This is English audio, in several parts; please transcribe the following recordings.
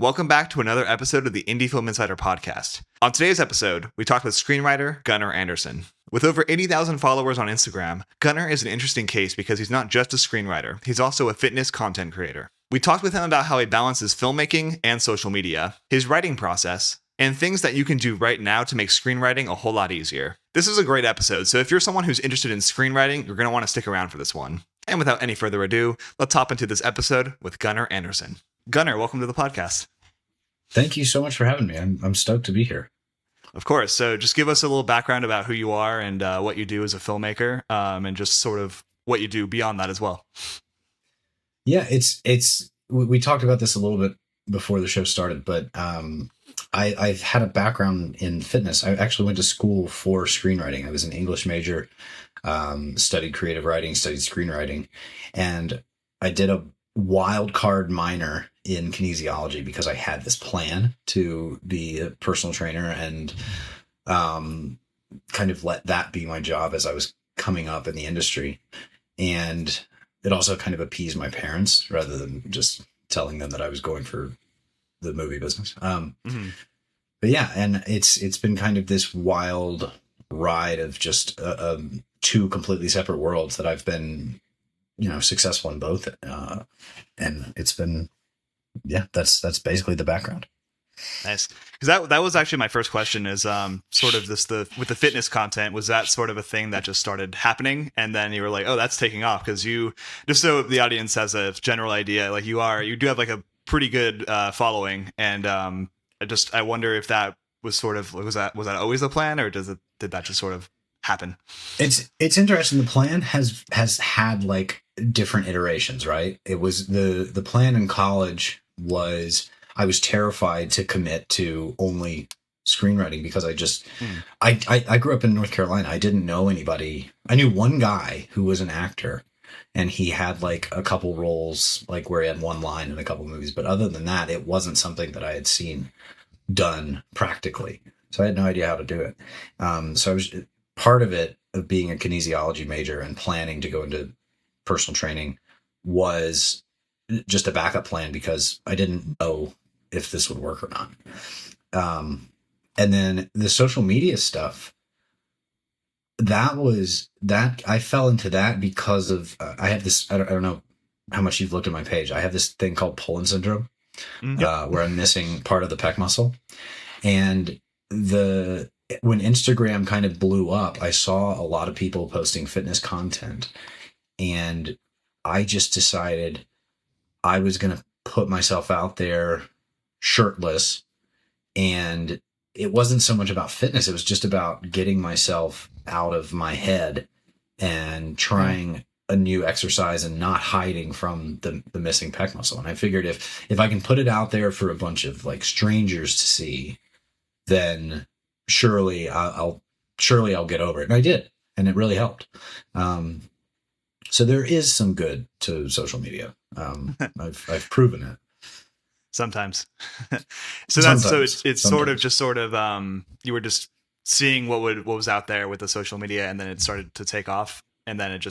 Welcome back to another episode of the IndieFilm Insider podcast. On today's episode, we talked with screenwriter Gunnar Anderson. With over 80,000 followers on Instagram, Gunnar is an interesting case because he's not just a screenwriter, he's also a fitness content creator. We talked with him about how he balances filmmaking and social media, his writing process, and things that you can do right now to make screenwriting a whole lot easier. This is a great episode, so if you're someone who's interested in screenwriting, you're going to want to stick around for this one. And without any further ado, let's hop into this episode with Gunnar Anderson. Gunnar, welcome to the podcast. Thank you so much for having me. I'm stoked to be here. Of course. So just give us a little background about who you are and what you do as a filmmaker, and just sort of what you do beyond that as well. Yeah, we talked about this a little bit before the show started, but I've had a background in fitness. I actually went to school for screenwriting. I was an English major, studied creative writing, studied screenwriting, and I did a wild card minor in kinesiology because I had this plan to be a personal trainer and kind of let that be my job as I was coming up in the industry. And it also kind of appeased my parents rather than just telling them that I was going for the movie business. But yeah, and it's been kind of this wild ride of just two completely separate worlds that I've been, successful in both. And it's been, that's basically the background. Nice. Because that was actually my first question is sort of with the fitness content, was that sort of a thing that just started happening? And then you were like, oh, that's taking off because you, just so the audience has a general idea, like you do have like a pretty good following. And I wonder if that was sort of, was that always the plan or did that just sort of happen? It's interesting. The plan has had like different iterations, right? It was the plan in college was I was terrified to commit to only screenwriting because I grew up in North Carolina. I didn't know anybody. I knew one guy who was an actor and he had like a couple roles, like where he had one line in a couple movies. But other than that, it wasn't something that I had seen done practically. So I had no idea how to do it. So I was part of it, of being a kinesiology major and planning to go into personal training, was just a backup plan because I didn't know if this would work or not. And then the social media stuff, I fell into that because of, I have this, I don't know how much you've looked at my page. I have this thing called Poland syndrome, where I'm missing part of the pec muscle. And when Instagram kind of blew up, I saw a lot of people posting fitness content, and I just decided I was going to put myself out there shirtless. And it wasn't so much about fitness. It was just about getting myself out of my head and trying a new exercise and not hiding from the missing pec muscle. And I figured if I can put it out there for a bunch of like strangers to see, then surely I'll get over it. And I did. And it really helped. So there is some good to social media. I've proven it. Sometimes. It's sort of you were just seeing what was out there with the social media, and then it started to take off, and then is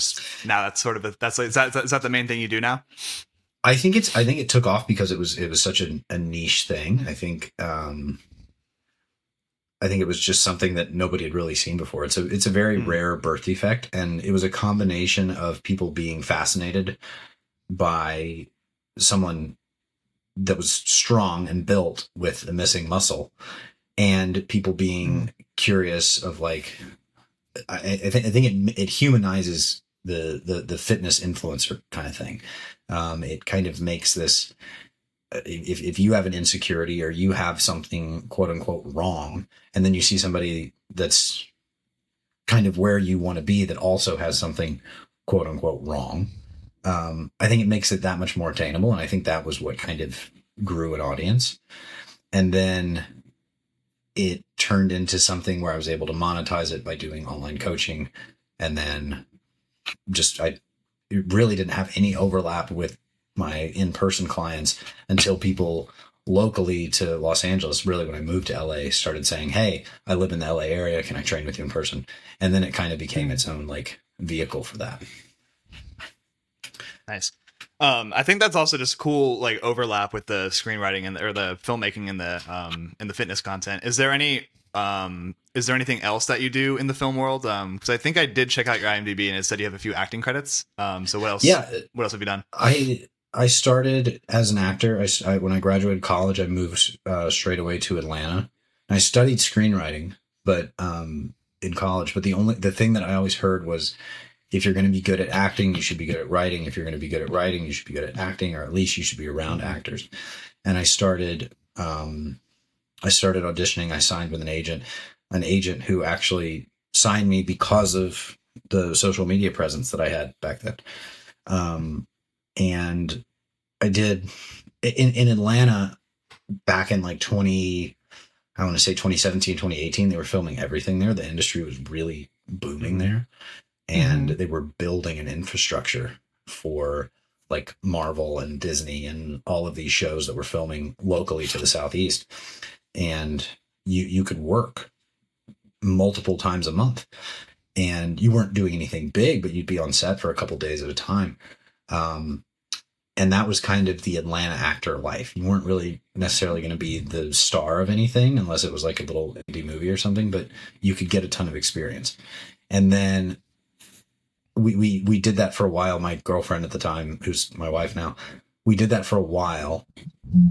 that the main thing you do now? I think it took off because it was such a niche thing. I think it was just something that nobody had really seen before. It's a very rare birth defect, and it was a combination of people being fascinated by someone that was strong and built with a missing muscle, and people being curious of like, I think it humanizes the fitness influencer kind of thing. It kind of makes this, if you have an insecurity or you have something quote unquote wrong, and then you see somebody that's kind of where you want to be that also has something quote unquote wrong, I think it makes it that much more attainable. And I think that was what kind of grew an audience. And then it turned into something where I was able to monetize it by doing online coaching. And then it really didn't have any overlap with my in-person clients until people locally to Los Angeles, really when I moved to LA, started saying, hey, I live in the LA area. Can I train with you in person? And then it kind of became its own like vehicle for that. Nice. I think that's also just cool, like overlap with the screenwriting and or the filmmaking and the fitness content. Is there anything else that you do in the film world? Because I think I did check out your IMDb and it said you have a few acting credits. So what else? Yeah, What else have you done? I started as an actor. When I graduated college, I moved straight away to Atlanta. I studied screenwriting, but in college. But the thing that I always heard was, if you're going to be good at acting, you should be good at writing. If you're going to be good at writing, you should be good at acting, or at least you should be around actors. And I started auditioning. I signed with an agent who actually signed me because of the social media presence that I had back then. And I did in Atlanta back in like 2017, 2018, they were filming everything there. The industry was really booming there. And they were building an infrastructure for like Marvel and Disney and all of these shows that were filming locally to the Southeast. And you could work multiple times a month, and you weren't doing anything big, but you'd be on set for a couple days at a time. And that was kind of the Atlanta actor life. You weren't really necessarily going to be the star of anything unless it was like a little indie movie or something, but you could get a ton of experience. And then we did that for a while. My girlfriend at the time, who's my wife now, we did that for a while.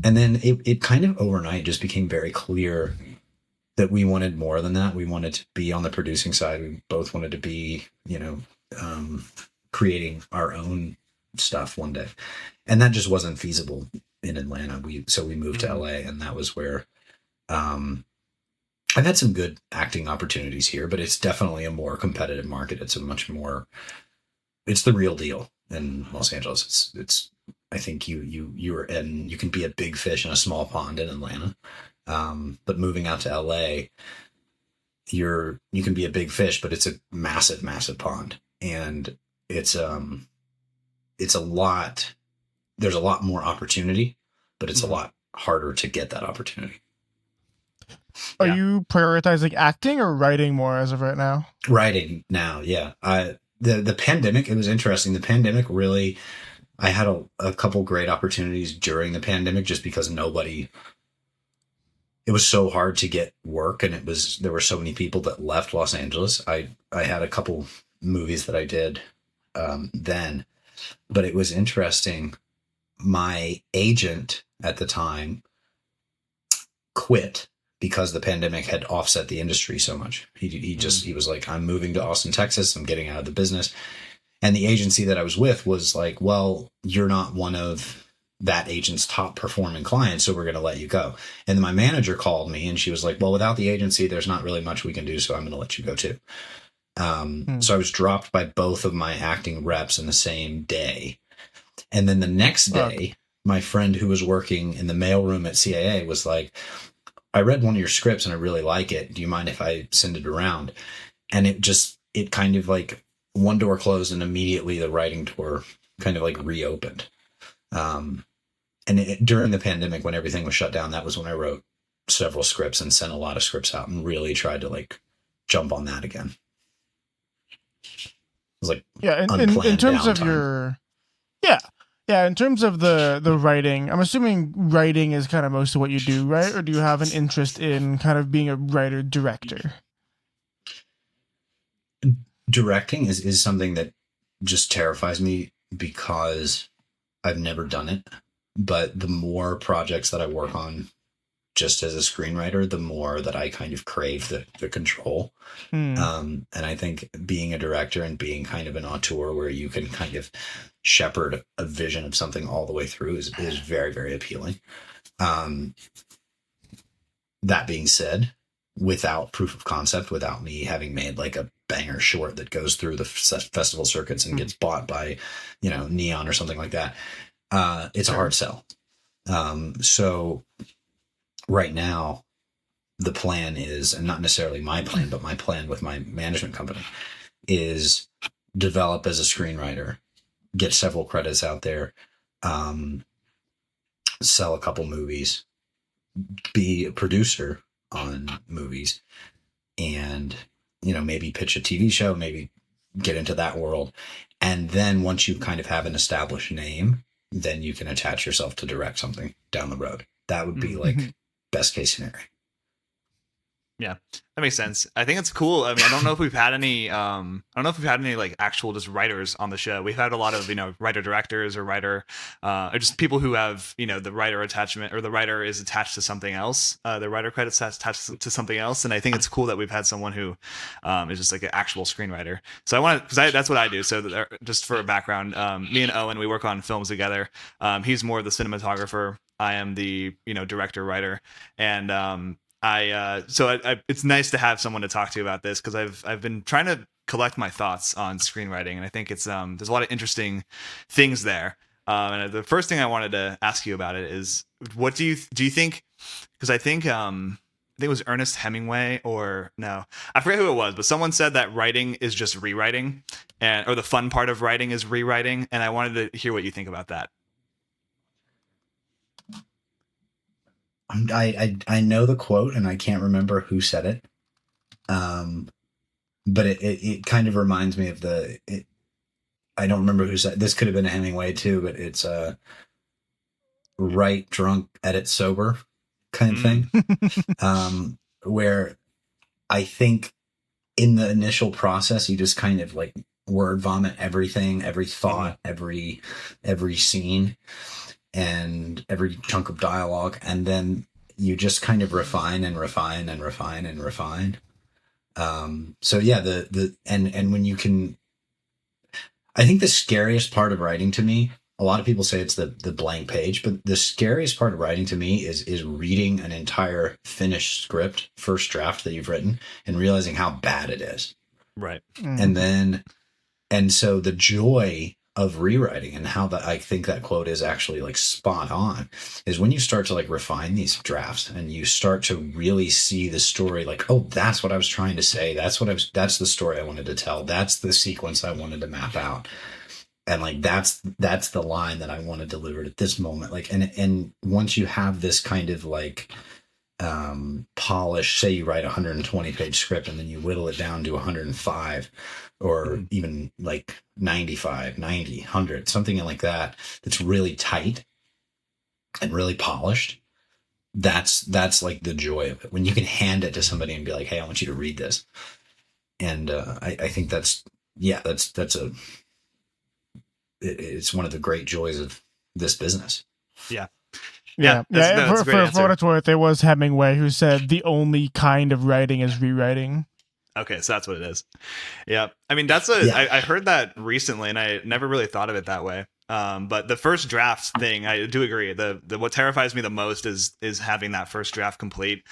And then it kind of overnight just became very clear that we wanted more than that. We wanted to be on the producing side. We both wanted to be, creating our own stuff one day. And that just wasn't feasible in Atlanta. So we moved to LA, and that was where I've had some good acting opportunities here, but it's definitely a more competitive market. It's the real deal in Los Angeles. I think you can be a big fish in a small pond in Atlanta. But moving out to LA, you can be a big fish, but it's a massive, massive pond. And it's a lot, there's a lot more opportunity, but it's a lot harder to get that opportunity. Are you prioritizing acting or writing more as of right now? Writing now, yeah. The pandemic, it was interesting. The pandemic really, I had a couple great opportunities during the pandemic just because it was so hard to get work, and there were so many people that left Los Angeles. I had a couple movies that I did then, but it was interesting. My agent at the time quit because the pandemic had offset the industry so much. He was like, I'm moving to Austin, Texas. I'm getting out of the business. And the agency that I was with was like, well, you're not one of that agent's top performing clients, so we're going to let you go. And then my manager called me, and she was like, well, without the agency, there's not really much we can do, so I'm going to let you go too. So I was dropped by both of my acting reps in the same day. And then the next day, my friend who was working in the mailroom at CAA was like, I read one of your scripts and I really like it. Do you mind if I send it around? And it kind of like one door closed, and immediately the writing door kind of like reopened. And during the pandemic, when everything was shut down, that was when I wrote several scripts and sent a lot of scripts out and really tried to like jump on that again. It was like, in terms downtime. In terms of the writing, I'm assuming writing is kind of most of what you do, right? Or do you have an interest in kind of being a writer-director? Directing is something that just terrifies me because I've never done it. But the more projects that I work on just as a screenwriter, the more that I kind of crave the control. And I think being a director and being kind of an auteur where you can kind of shepherd a vision of something all the way through is very, very appealing. That being said, without proof of concept, without me having made like a banger short that goes through the festival circuits and gets bought by, Neon or something like that, it's a hard sell. So right now, the plan is, and not necessarily my plan, but my plan with my management company is develop as a screenwriter, get several credits out there, sell a couple movies, be a producer on movies, and, maybe pitch a TV show, maybe get into that world. And then once you kind of have an established name, then you can attach yourself to direct something down the road. That would be like best case scenario. Yeah, that makes sense. I think it's cool. I mean, I don't know if we've had any, like actual just writers on the show. We've had a lot of, writer directors or writer, or just people who have, the writer attachment, or the writer is attached to something else. The writer credits attached to something else. And I think it's cool that we've had someone who is just like an actual screenwriter. So that's what I do. So just for a background, me and Owen, we work on films together. He's more the cinematographer. I am the, director, writer. And, it's nice to have someone to talk to about this, because I've been trying to collect my thoughts on screenwriting, and I think it's there's a lot of interesting things there. And the first thing I wanted to ask you about it is, what do you think? Because I think it was Ernest Hemingway, or no, I forget who it was, but someone said that writing is just rewriting, or the fun part of writing is rewriting, and I wanted to hear what you think about that. I know the quote, and I can't remember who said it. But it kind of reminds me of I don't remember who said, this could have been Hemingway too, but it's write drunk, edit sober kind of thing. Where I think in the initial process, you just kind of like word vomit everything, every thought, every scene, and every chunk of dialogue, and then you just kind of refine and refine and refine and refine. So yeah, and when you can, I think the scariest part of writing to me, a lot of people say it's the blank page, but the scariest part of writing to me is reading an entire finished script, first draft that you've written, and realizing how bad it is. Right. And so the joy of rewriting, and how that, I think that quote is actually like spot on, is when you start to like refine these drafts and you start to really see the story, like, oh, that's what I was trying to say. That's the story I wanted to tell. That's the sequence I wanted to map out. And like, that's the line that I want to deliver at this moment. Like, and once you have this kind of like, polish, say you write a 120 page script and then you whittle it down to 105, or even like 95, 90, 100, something like that, that's really tight and really polished. That's like the joy of it, when you can hand it to somebody and be like, hey, I want you to read this. And I think it's one of the great joys of this business. Yeah. For what it's worth, it was Hemingway who said the only kind of writing is rewriting. Okay, so that's what it is. Yeah, I mean, I heard that recently, and I never really thought of it that way. But the first draft thing, I do agree. The what terrifies me the most is having that first draft complete,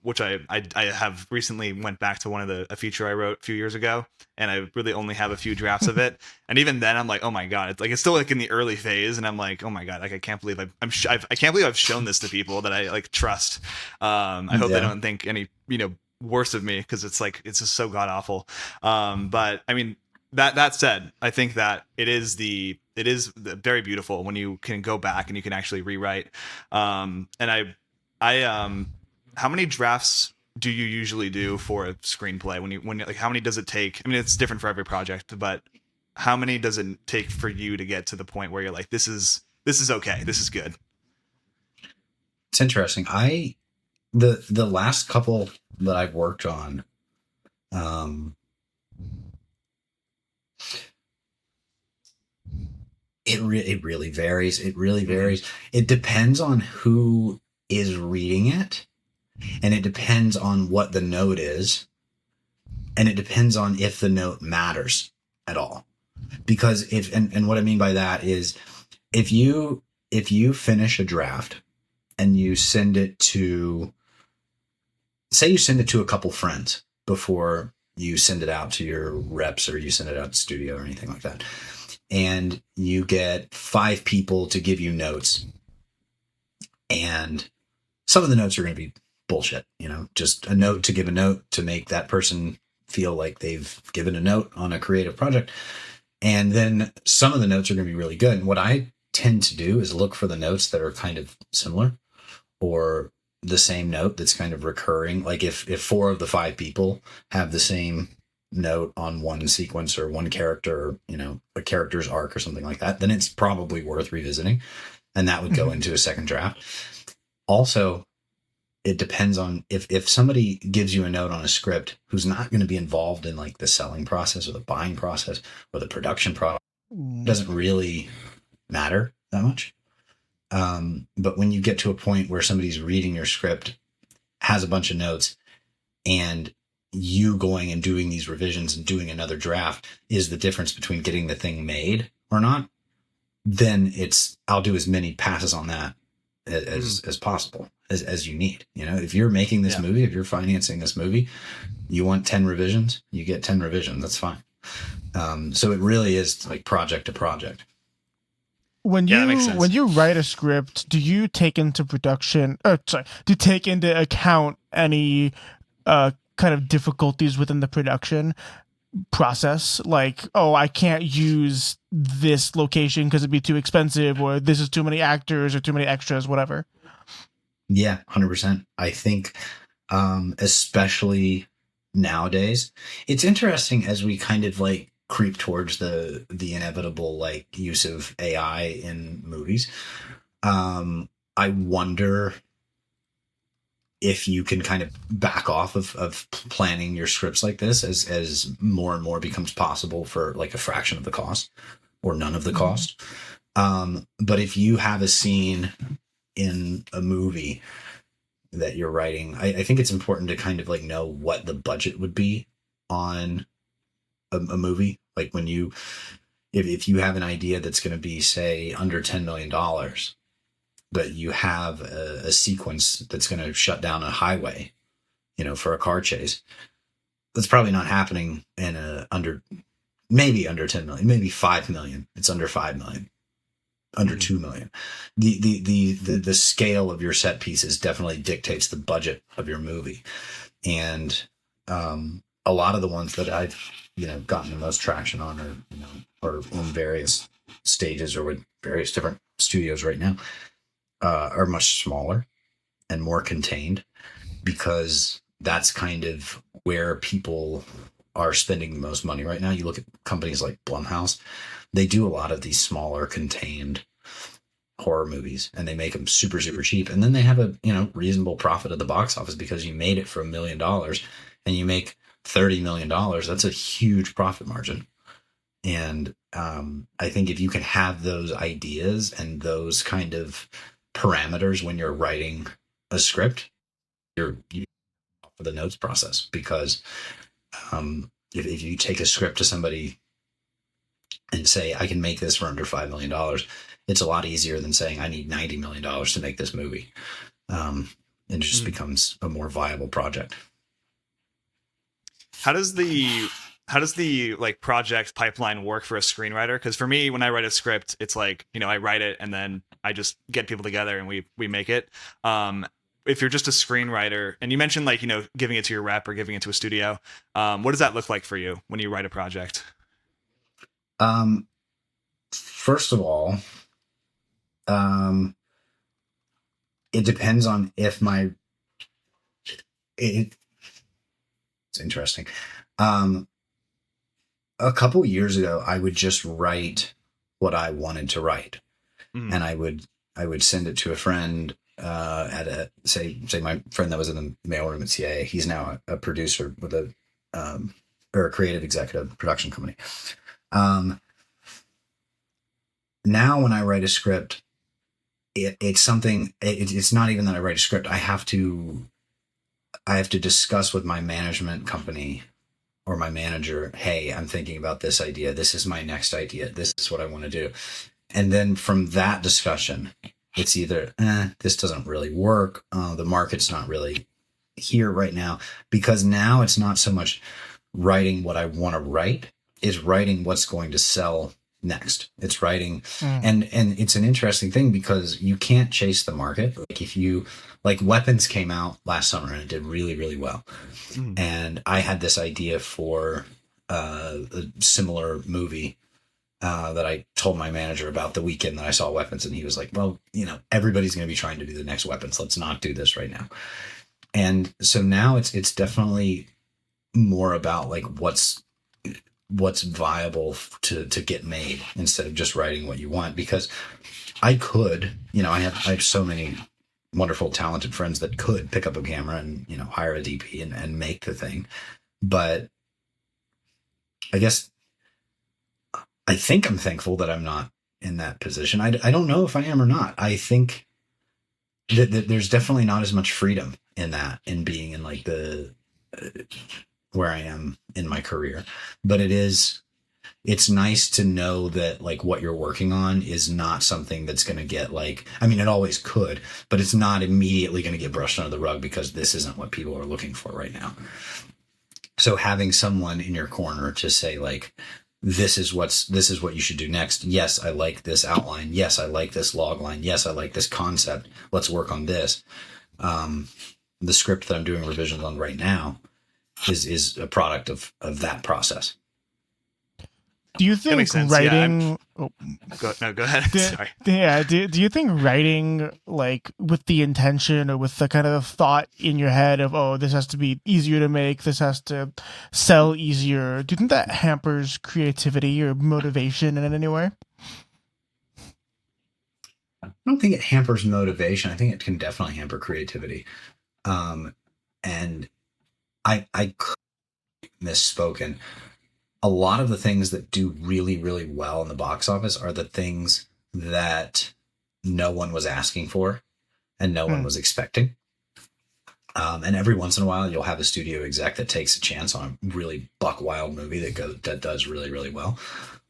which I have recently went back to a feature I wrote a few years ago, and I really only have a few drafts of it. And even then, I'm like, oh my god, it's still like in the early phase, and I'm like, oh my god, like I can't believe I can't believe I've shown this to people that I like trust. I hope they don't think any worse of me, because it's just so god awful. But I mean, that said, I think that it is very beautiful when you can go back and you can actually rewrite. And I how many drafts do you usually do for a screenplay? When like, how many does it take? I mean, it's different for every project, but how many does it take for you to get to the point where you're like, this is okay, this is good? It's interesting. The last couple that I've worked on, it really varies. It really varies. It depends on who is reading it, and it depends on what the note is, and it depends on if the note matters at all. Because and what I mean by that is, if you finish a draft and you send it to, say you send it to a couple friends before you send it out to your reps, or you send it out to studio or anything like that, and you get 5 people to give you notes, and some of the notes are going to be bullshit, just a note to give a note to make that person feel like they've given a note on a creative project. And then some of the notes are going to be really good. And what I tend to do is look for the notes that are kind of similar, or the same note that's kind of recurring. Like if 4 of the 5 people have the same note on one sequence or one character, or, you know, a character's arc or something like that, then it's probably worth revisiting. And that would go into a second draft. Also, it depends on if somebody gives you a note on a script who's not going to be involved in like the selling process or the buying process or the production process, doesn't really matter that much. But when you get to a point where somebody's reading your script, has a bunch of notes, and you going and doing these revisions and doing another draft is the difference between getting the thing made or not, then I'll do as many passes on that as possible as you need. You know, if you're making this movie, if you're financing this movie, you want 10 revisions, you get 10 revisions. That's fine. So it really is like project to project. When you write a script, do you take into account any kind of difficulties within the production process? Like, oh, I can't use this location because it'd be too expensive, or this is too many actors or too many extras, whatever. Yeah, 100%. I think, especially nowadays, it's interesting as we kind of like creep towards the inevitable like use of AI in movies. I wonder if you can kind of back off of planning your scripts like this as more and more becomes possible for like a fraction of the cost or none of the cost. But if you have a scene in a movie that you're writing, I think it's important to kind of like know what the budget would be on a movie. Like when if you have an idea that's going to be, say, under $10 million, but you have a sequence that's going to shut down a highway, you know, for a car chase, that's probably not happening in maybe under 10 million, maybe 5 million. It's under 5 million, under 2 million. The scale of your set pieces definitely dictates the budget of your movie. And a lot of the ones that I've, you know, gotten the most traction on are in various stages or with various different studios right now, are much smaller and more contained, because that's kind of where people are spending the most money right now. You look at companies like Blumhouse, they do a lot of these smaller contained horror movies, and they make them super, super cheap. And then they have a, you know, reasonable profit at the box office because you made it for $1 million and you make $30 million. That's a huge profit margin. And I think if you can have those ideas and those kind of parameters when you're writing a script, you for the notes process, because if you take a script to somebody and say, I can make this for under $5 million, it's a lot easier than saying I need $90 million to make this movie. It just becomes a more viable project. How does the like project pipeline work for a screenwriter? Because for me, when I write a script, it's like, you know, I write it and then I just get people together and we make it. If you're just a screenwriter, and you mentioned like, you know, giving it to your rep or giving it to a studio, what does that look like for you when you write a project? First of all, it depends on if it's interesting. A couple years ago, I would just write what I wanted to write, and I would send it to a friend at a say my friend that was in the mailroom at CAA. He's now a producer with a creative executive production company. Now when I write a script, it's not even that I write a script. I have to discuss with my management company or my manager, hey, I'm thinking about this idea. This is my next idea. This is what I want to do. And then from that discussion, it's either, this doesn't really work. The market's not really here right now, because now it's not so much writing what I want to write, it's writing what's going to sell next. It's writing. And it's an interesting thing because you can't chase the market. Like if you, like Weapons came out last summer and it did really, really well. And I had this idea for a similar movie that I told my manager about the weekend that I saw Weapons, and he was like, well, you know, everybody's going to be trying to do the next Weapons. Let's not do this right now. And so now it's definitely more about like what's viable to get made instead of just writing what you want. Because I could, I have so many wonderful, talented friends that could pick up a camera and, hire a DP and make the thing. But I guess I think I'm thankful that I'm not in that position. I don't know if I am or not. I think that there's definitely not as much freedom in that, in being in like the where I am in my career. But it's nice to know that like what you're working on is not something that's going to get like, I mean, it always could, but it's not immediately going to get brushed under the rug because this isn't what people are looking for right now. So having someone in your corner to say like, this is what you should do next. Yes, I like this outline. Yes, I like this log line. Yes, I like this concept. Let's work on this. The script that I'm doing revisions on right now is a product of that process. Do you think writing? Yeah, go ahead. Sorry. Yeah. Do you think writing like with the intention or with the kind of thought in your head of, oh, this has to be easier to make, this has to sell easier? Do you think that hampers creativity or motivation in any way? I don't think it hampers motivation. I think it can definitely hamper creativity. And I could have misspoken. A lot of the things that do really, really well in the box office are the things that no one was asking for and no one was expecting. And every once in a while, you'll have a studio exec that takes a chance on a really buck wild movie that does really, really well.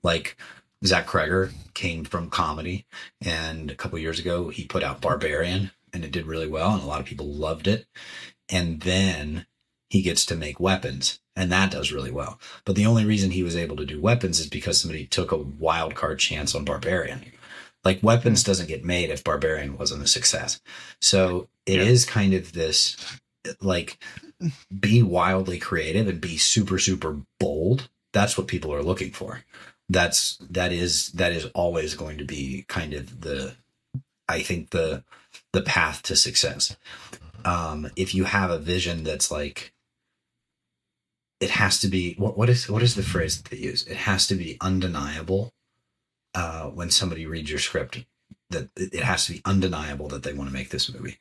Like Zach Kreger came from comedy, and a couple of years ago, he put out Barbarian, and it did really well, and a lot of people loved it. And then he gets to make Weapons, and that does really well. But the only reason he was able to do Weapons is because somebody took a wild card chance on Barbarian. Like Weapons doesn't get made if Barbarian wasn't a success. So it is kind of this, like, be wildly creative and be super, super bold. That's what people are looking for. That is always going to be kind of the path to success. If you have a vision that's like, it has to be, what is the phrase that they use? It has to be undeniable. When somebody reads your script, that it has to be undeniable that they want to make this movie.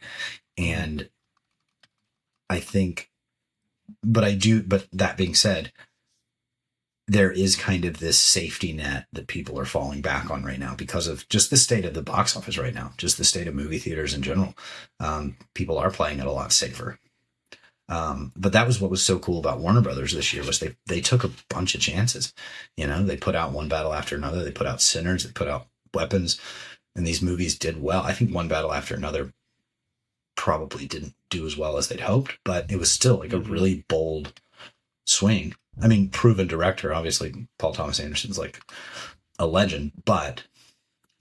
And I think, but that being said, there is kind of this safety net that people are falling back on right now because of just the state of the box office right now, just the state of movie theaters in general. People are playing it a lot safer. But that was what was so cool about Warner Brothers this year, was they took a bunch of chances. They put out One Battle After Another. They put out Sinners. They put out Weapons, and these movies did well. I think One Battle After Another probably didn't do as well as they'd hoped, but it was still like a really bold swing. I mean, proven director, obviously Paul Thomas Anderson's like a legend, but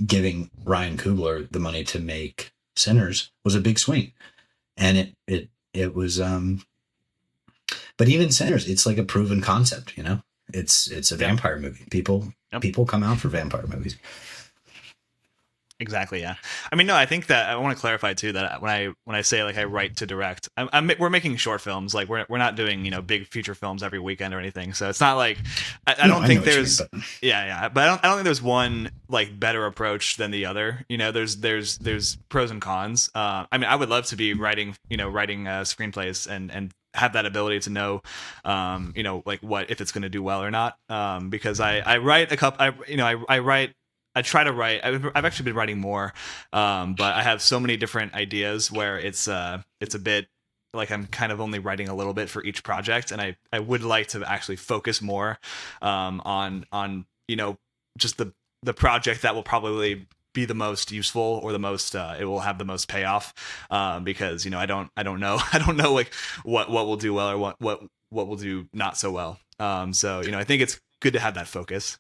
giving Ryan Coogler the money to make Sinners was a big swing. And it was, but even Sinners, it's like a proven concept, it's a vampire movie. People come out for vampire movies. Exactly. Yeah. I mean, no, I think that I want to clarify too, that when I say like I write to direct, we're making short films. Like we're not doing, big feature films every weekend or anything. So it's not like, I don't think there's, but I don't think there's one like better approach than the other. There's pros and cons. I mean, I would love to be writing screenplays and have that ability to know, like what, if it's going to do well or not. Because I write a couple, I try to write. I've actually been writing more, but I have so many different ideas where it's a bit like I'm kind of only writing a little bit for each project, and I would like to actually focus more on just the project that will probably be the most useful or the most it will have the most payoff, because I don't know like what will do well or what will do not so well. So I think it's good to have that focus.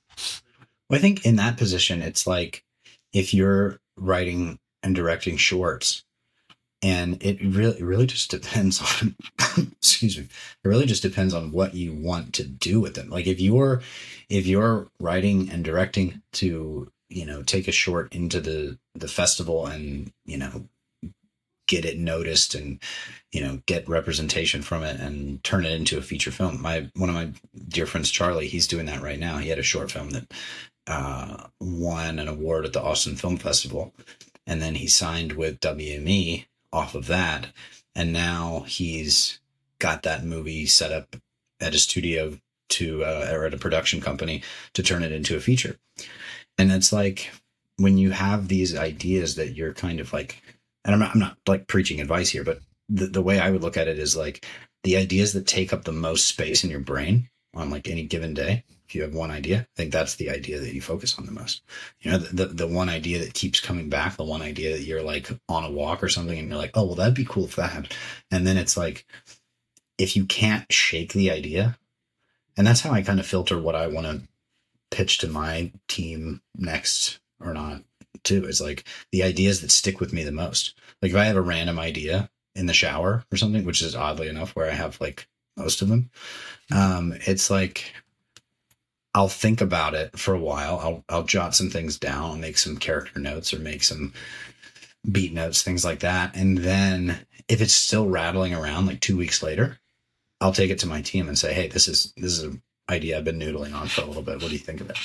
Well, I think in that position, it's like if you're writing and directing shorts, and it really just depends on, excuse me, it really just depends on what you want to do with them. Like if you're writing and directing to, take a short into the festival and, get it noticed and, get representation from it and turn it into a feature film. One of my dear friends, Charlie, he's doing that right now. He had a short film that won an award at the Austin Film Festival. And then he signed with WME off of that. And now he's got that movie set up at a studio or at a production company to turn it into a feature. And it's like, when you have these ideas that you're kind of like, and I'm not like preaching advice here, but the way I would look at it is like the ideas that take up the most space in your brain on like any given day. If you have one idea, I think that's the idea that you focus on the most. The one idea that keeps coming back, the one idea that you're like on a walk or something and you're like, oh, well, that'd be cool if that happened. And then it's like, if you can't shake the idea, and that's how I kind of filter what I want to pitch to my team next or not too. It's like the ideas that stick with me the most. Like if I have a random idea in the shower or something, which is oddly enough where I have like most of them, it's like I'll think about it for a while. I'll jot some things down, make some character notes or make some beat notes, things like that. And then if it's still rattling around like 2 weeks later, I'll take it to my team and say, hey, this is an idea I've been noodling on for a little bit. What do you think of it?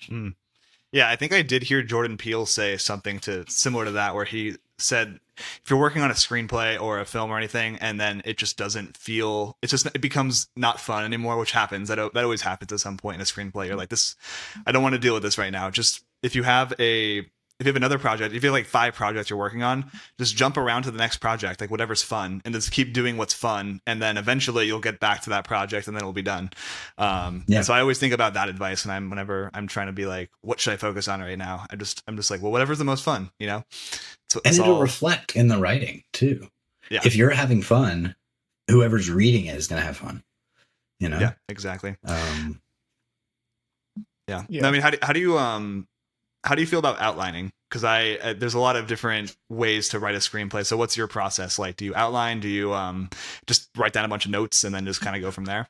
Mm. Yeah, I think I did hear Jordan Peele say something similar to that, where he said, if you're working on a screenplay or a film or anything, and then it just doesn't feel, it becomes not fun anymore, which happens. That always happens at some point in a screenplay. You're like, I don't want to deal with this right now. Just if you have another project, if you have like 5 projects you're working on, just jump around to the next project, like whatever's fun, and just keep doing what's fun. And then eventually you'll get back to that project and then it'll be done. So I always think about that advice. And whenever I'm trying to be like, what should I focus on right now? I'm just like, well, whatever's the most fun, And it'll reflect in the writing too. Yeah. If you're having fun, whoever's reading it is going to have fun, Yeah, exactly. Yeah. Yeah. I mean, how do you feel about outlining? Because there's a lot of different ways to write a screenplay. So what's your process like? Do you outline? Do you just write down a bunch of notes and then just kind of go from there?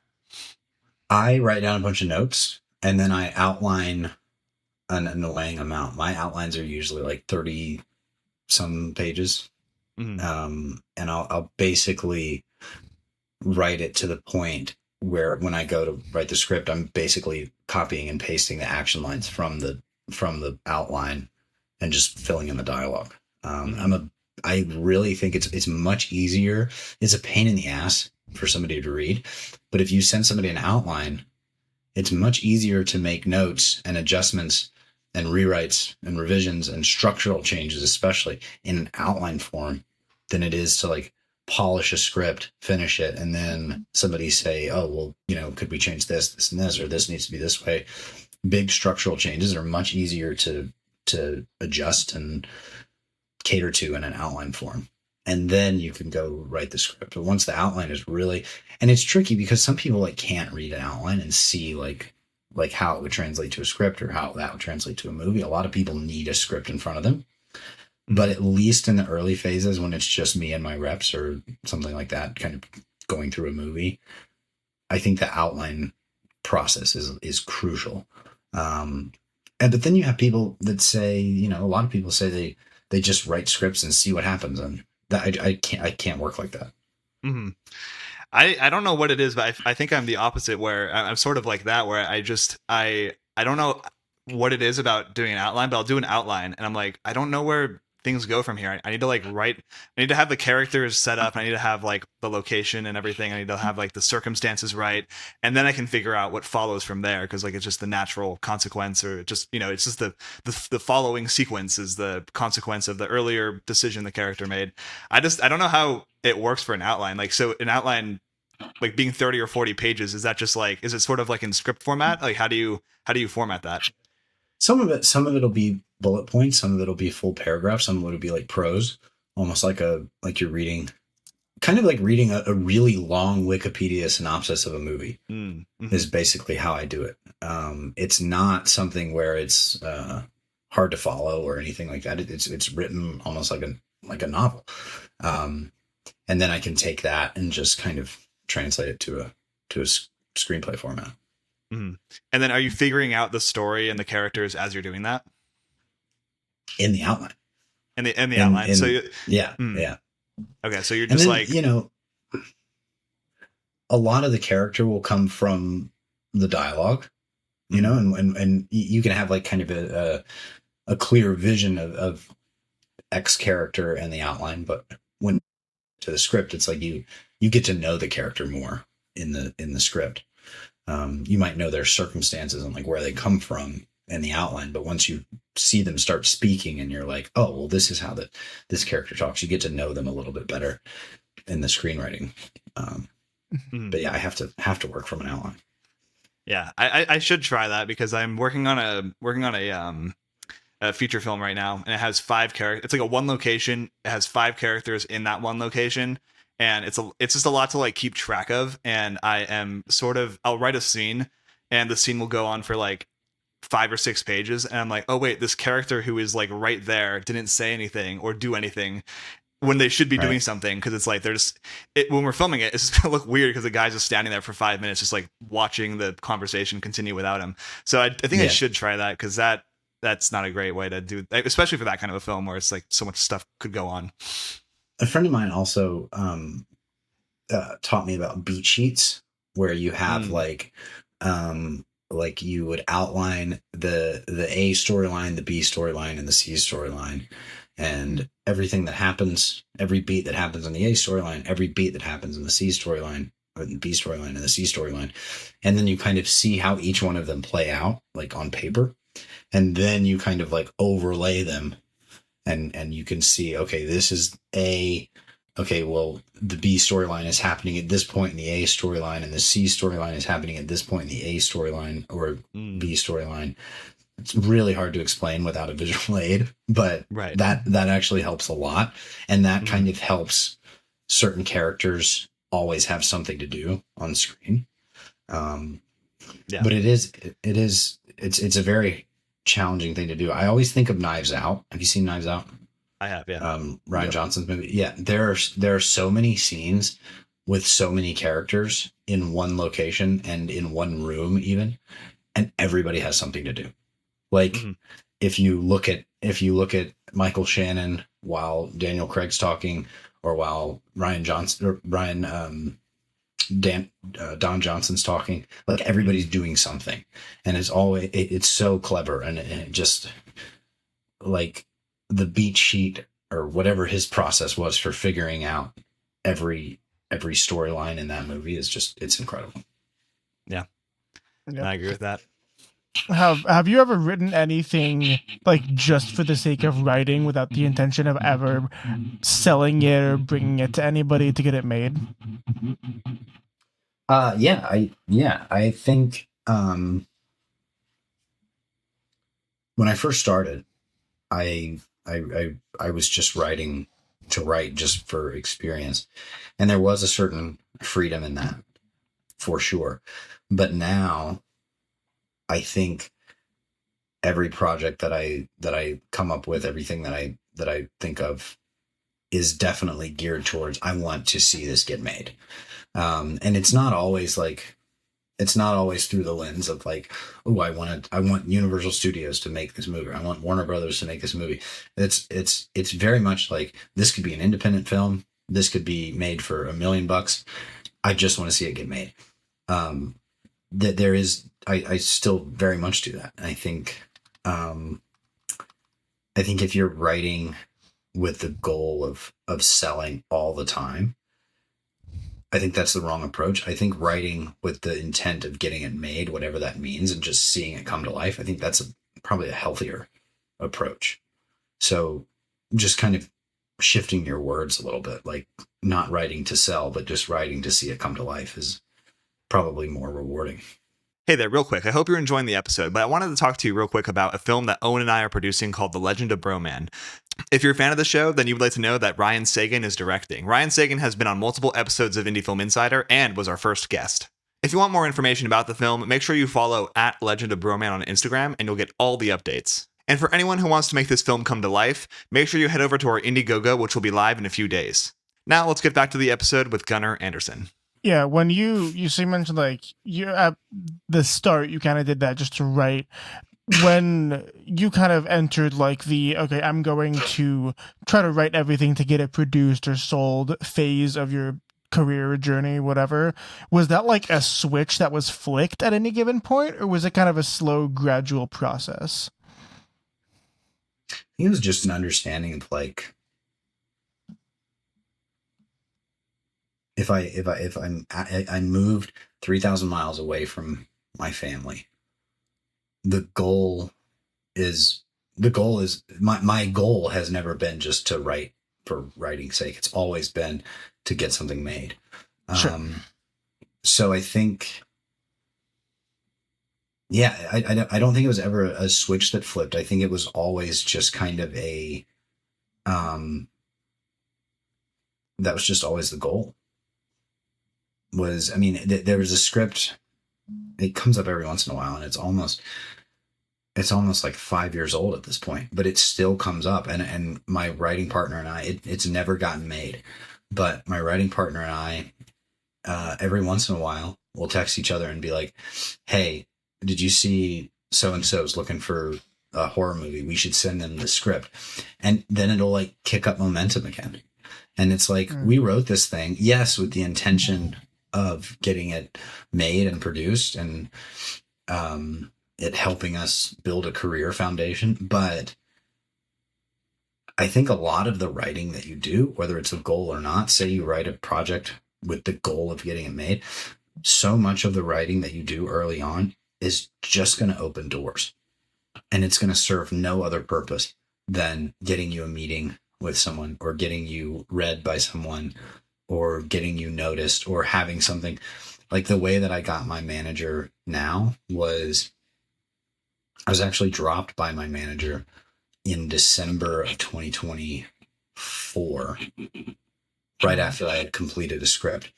I write down a bunch of notes and then I outline an annoying amount. My outlines are usually like 30 some pages. Mm-hmm. And I'll basically write it to the point where when I go to write the script, I'm basically copying and pasting the action lines from the outline and just filling in the dialogue. I really think it's much easier. It's a pain in the ass for somebody to read, but if you send somebody an outline, it's much easier to make notes and adjustments and rewrites and revisions and structural changes, especially in an outline form, than it is to like polish a script, finish it, and then somebody say, oh, well, could we change this and this, or this needs to be this way. Big structural changes are much easier to adjust and cater to in an outline form. And then you can go write the script. But once the outline is really, and it's tricky because some people like can't read an outline and see like how it would translate to a script or how that would translate to a movie. A lot of people need a script in front of them. But at least in the early phases when it's just me and my reps or something like that, kind of going through a movie, I think the outline process is crucial. But then you have people that say, a lot of people say they just write scripts and see what happens, and that I can't work like that. Mm-hmm. I don't know what it is, but I think I'm the opposite, where I'm sort of like that, where I don't know what it is about doing an outline, but I'll do an outline and I'm like, I don't know where things go from here. I need to I need to have the characters set up. I need to have like the location and everything. I need to have like the circumstances right. And then I can figure out what follows from there. Cause like, it's just the natural consequence, or just, it's just the following sequence is the consequence of the earlier decision the character made. I don't know how it works for an outline. Like, so an outline, like being 30 or 40 pages, is that just like, is it sort of like in script format? Like, how do you format that? Some of it'll be bullet points. Some of it'll be full paragraphs. Some of it'll be like prose, almost like you're reading, kind of like reading a really long Wikipedia synopsis of a movie. Mm-hmm. Is basically how I do it. It's not something where it's hard to follow or anything like that. It's written almost like a novel, and then I can take that and just kind of translate it to a screenplay format. Mm-hmm. And then are you figuring out the story and the characters as you're doing that? In the outline. In the outline. Yeah. Okay, so you're And just then, like, a lot of the character will come from the dialogue, and you can have like kind of a clear vision of X character and the outline, but when to the script, it's like you get to know the character more in the script. You might know their circumstances and like where they come from in the outline, but once you see them start speaking and you're like, oh, well, this is how this character talks, you get to know them a little bit better in the screenwriting. But yeah, I have to work from an outline. yeah, I should try that because I'm working on a feature film right now, and it has 5 characters. It's like a one location. It has 5 characters in that one location, and it's just a lot to like keep track of. And I'll write a scene, and the scene will go on for like 5 or 6 pages, and I'm like, oh wait, this character who is like right there didn't say anything or do anything when they should be doing Right. something, because it's like when we're filming it, it's just gonna look weird because the guy's just standing there for 5 minutes just like watching the conversation continue without him. So I think I Yeah. should try that, because that's not a great way to do, especially for that kind of a film where it's like so much stuff could go on. A friend of mine also taught me about beat sheets, where you have like you would outline the A storyline, the B storyline, and the C storyline, and everything that happens, every beat that happens in the A storyline, every beat that happens in the C storyline, or the B storyline and the C storyline, and then you kind of see how each one of them play out, like on paper, and then you kind of like overlay them, and you can see, okay, this is A. Okay, well, the B storyline is happening at this point in the A storyline, and the C storyline is happening at this point in the A storyline or B storyline. It's really hard to explain without a visual aid, but Right. that actually helps a lot, and that kind of helps certain characters always have something to do on screen. Yeah. But it's a very challenging thing to do. I always think of Knives Out. Have you seen Knives Out? I have, yeah. Ryan Johnson's movie. Yeah, there are so many scenes with so many characters in one location and in one room even, and everybody has something to do. Like if you look at Michael Shannon while Daniel Craig's talking, or while Don Johnson's talking, like everybody's doing something, and it's so clever, and it just like the beat sheet or whatever his process was for figuring out every storyline in that movie it's incredible. Yeah. Yeah. I agree with that. Have you ever written anything like just for the sake of writing without the intention of ever selling it or bringing it to anybody to get it made? I think when I first started, I was just writing to write just for experience, and there was a certain freedom in that for sure. But now I think every project that I come up with, everything that I think of is definitely geared towards, I want to see this get made. And it's not always through the lens of like, oh, I want Universal Studios to make this movie. I want Warner Brothers to make this movie. It's very much like, this could be an independent film. This could be made for $1 million. I just want to see it get made. That there is, I still very much do that. And I think if you're writing with the goal of selling all the time, I think that's the wrong approach. I think writing with the intent of getting it made, whatever that means, and just seeing it come to life, I think that's probably a healthier approach. So just kind of shifting your words a little bit, like not writing to sell, but just writing to see it come to life, is probably more rewarding. Hey there, real quick. I hope you're enjoying the episode, but I wanted to talk to you real quick about a film that Owen and I are producing called The Legend of Broman. If you're a fan of the show, then you would like to know that Ryan Sagan is directing. Ryan Sagan has been on multiple episodes of IndieFilm Insider and was our first guest. If you want more information about the film, make sure you follow at Legend of Broman on Instagram, and you'll get all the updates. And for anyone who wants to make this film come to life, make sure you head over to our Indiegogo, which will be live in a few days. Now let's get back to the episode with Gunnar Anderson. Yeah, when you mentioned like you at the start, you kind of did that just to write. when you kind of entered like the, okay, I'm going to try to write everything to get it produced or sold phase of your career journey, whatever, was that like a switch that was flicked at any given point, or was it kind of a slow, gradual process? I think it was just an understanding of like, I moved 3,000 miles away from my family, the goal is my goal has never been just to write for writing's sake. It's always been to get something made. Sure. So I think, yeah, I don't think it was ever a switch that flipped. I think it was always just kind of that was just always the goal. There was a script. It comes up every once in a while, and it's almost like 5 years old at this point, but it still comes up. And my writing partner and I, it's never gotten made, but my writing partner and I, every once in a while, we'll text each other and be like, "Hey, did you see so-and-so's looking for a horror movie? We should send them the script." And then it'll like kick up momentum again. And it's like, we wrote this thing, yes, with the intention of getting it made and produced and, it helping us build a career foundation. But I think a lot of the writing that you do, whether it's a goal or not, say you write a project with the goal of getting it made, so much of the writing that you do early on is just going to open doors, and it's going to serve no other purpose than getting you a meeting with someone, or getting you read by someone, or getting you noticed, or having something. Like the way that I got my manager now was, I was actually dropped by my manager in December of 2024, right after I had completed a script.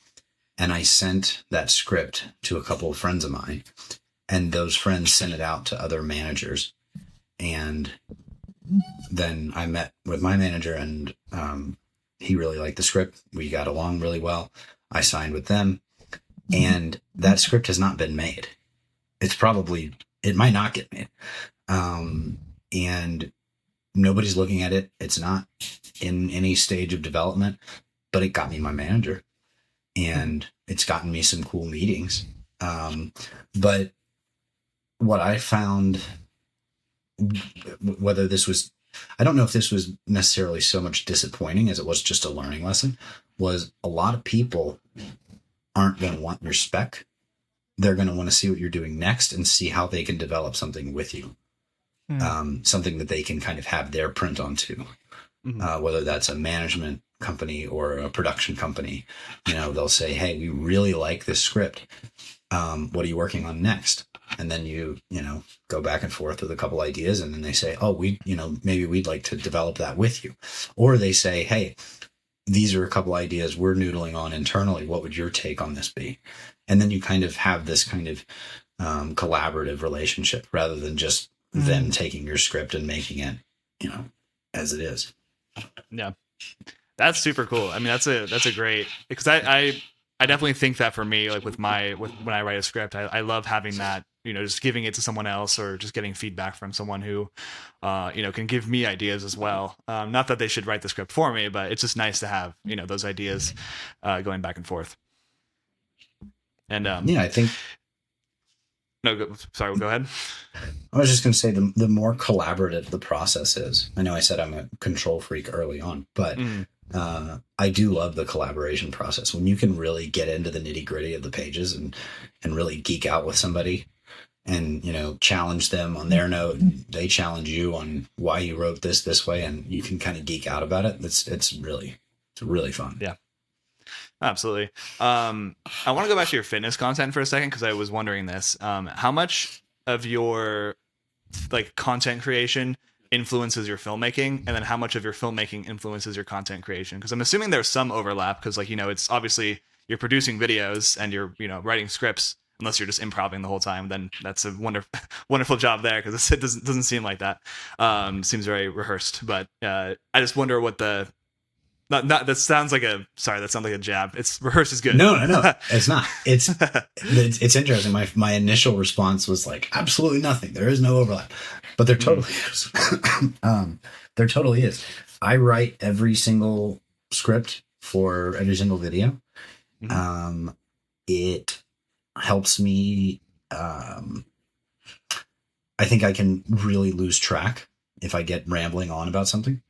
And I sent that script to a couple of friends of mine, and those friends sent it out to other managers. And then I met with my manager, and he really liked the script. We got along really well. I signed with them, and that script has not been made. It might not get made. And nobody's looking at it. It's not in any stage of development, but it got me my manager, and it's gotten me some cool meetings. But what I found, whether this was, I don't know if this was necessarily so much disappointing as it was just a learning lesson, was a lot of people aren't going to want your spec. They're going to want to see what you're doing next and see how they can develop something with you. Something that they can kind of have their print onto, whether that's a management company or a production company. They'll say, "Hey, we really like this script. What are you working on next?" And then you go back and forth with a couple ideas, and then they say, "Oh, maybe we'd like to develop that with you." Or they say, "Hey, these are a couple ideas we're noodling on internally. What would your take on this be?" And then you kind of have this kind of collaborative relationship, rather than just them taking your script and making it, as it is. Yeah, that's super cool. I mean, that's a great, because I definitely think that for me, like when I write a script, I love having that, just giving it to someone else, or just getting feedback from someone who, can give me ideas as well. Not that they should write the script for me, but it's just nice to have, those ideas going back and forth. And I think. No, sorry, go ahead. I was just going to say, the more collaborative the process is. I know I said I'm a control freak early on, but I do love the collaboration process, when you can really get into the nitty gritty of the pages and really geek out with somebody, and challenge them on their note. They challenge you on why you wrote this way, and you can kind of geek out about it. It's really fun. Yeah. Absolutely. I want to go back to your fitness content for a second, because I was wondering this. How much of your content creation influences your filmmaking, and then how much of your filmmaking influences your content creation? Because I'm assuming there's some overlap, because it's obviously you're producing videos and you're writing scripts. Unless you're just improvising the whole time, then that's a wonderful job there, because it doesn't seem like that. Seems very rehearsed. But I just wonder what the Not that sounds like a jab. It's rehearsed is good. No, it's not. It's interesting. My initial response was like, absolutely nothing. There is no overlap, but there totally is. There totally is. I write every single script for every single video. It helps me. I think I can really lose track if I get rambling on about something.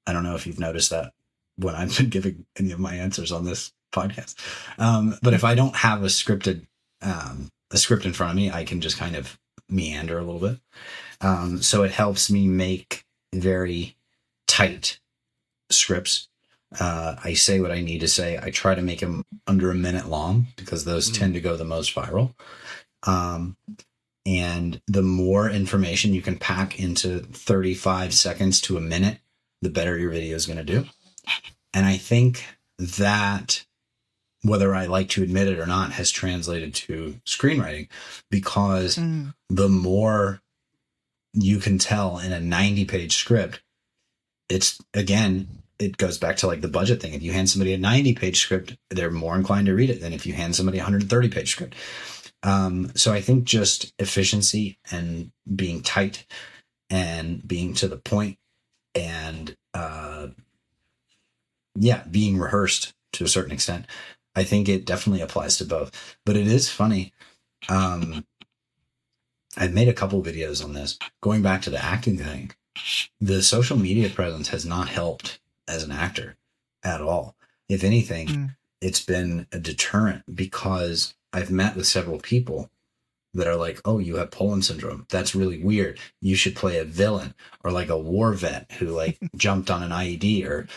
I don't know if you've noticed that when I've been giving any of my answers on this podcast. But if I don't have a script in front of me, I can just kind of meander a little bit. So it helps me make very tight scripts. I say what I need to say. I try to make them under a minute long because those tend to go the most viral. And the more information you can pack into 35 seconds to a minute, the better your video is going to do. And I think that, whether I like to admit it or not, has translated to screenwriting, because the more you can tell in a 90-page script, it goes back to like the budget thing. If you hand somebody a 90-page script, they're more inclined to read it than if you hand somebody a 130-page script. So I think just efficiency and being tight and being to the point and, being rehearsed to a certain extent, I think it definitely applies to both. But it is funny. I've made a couple videos on this. Going back to the acting thing, the social media presence has not helped as an actor at all. If anything, it's been a deterrent, because I've met with several people that are like, oh, you have Poland syndrome. That's really weird. You should play a villain, or like a war vet who like jumped on an IED, or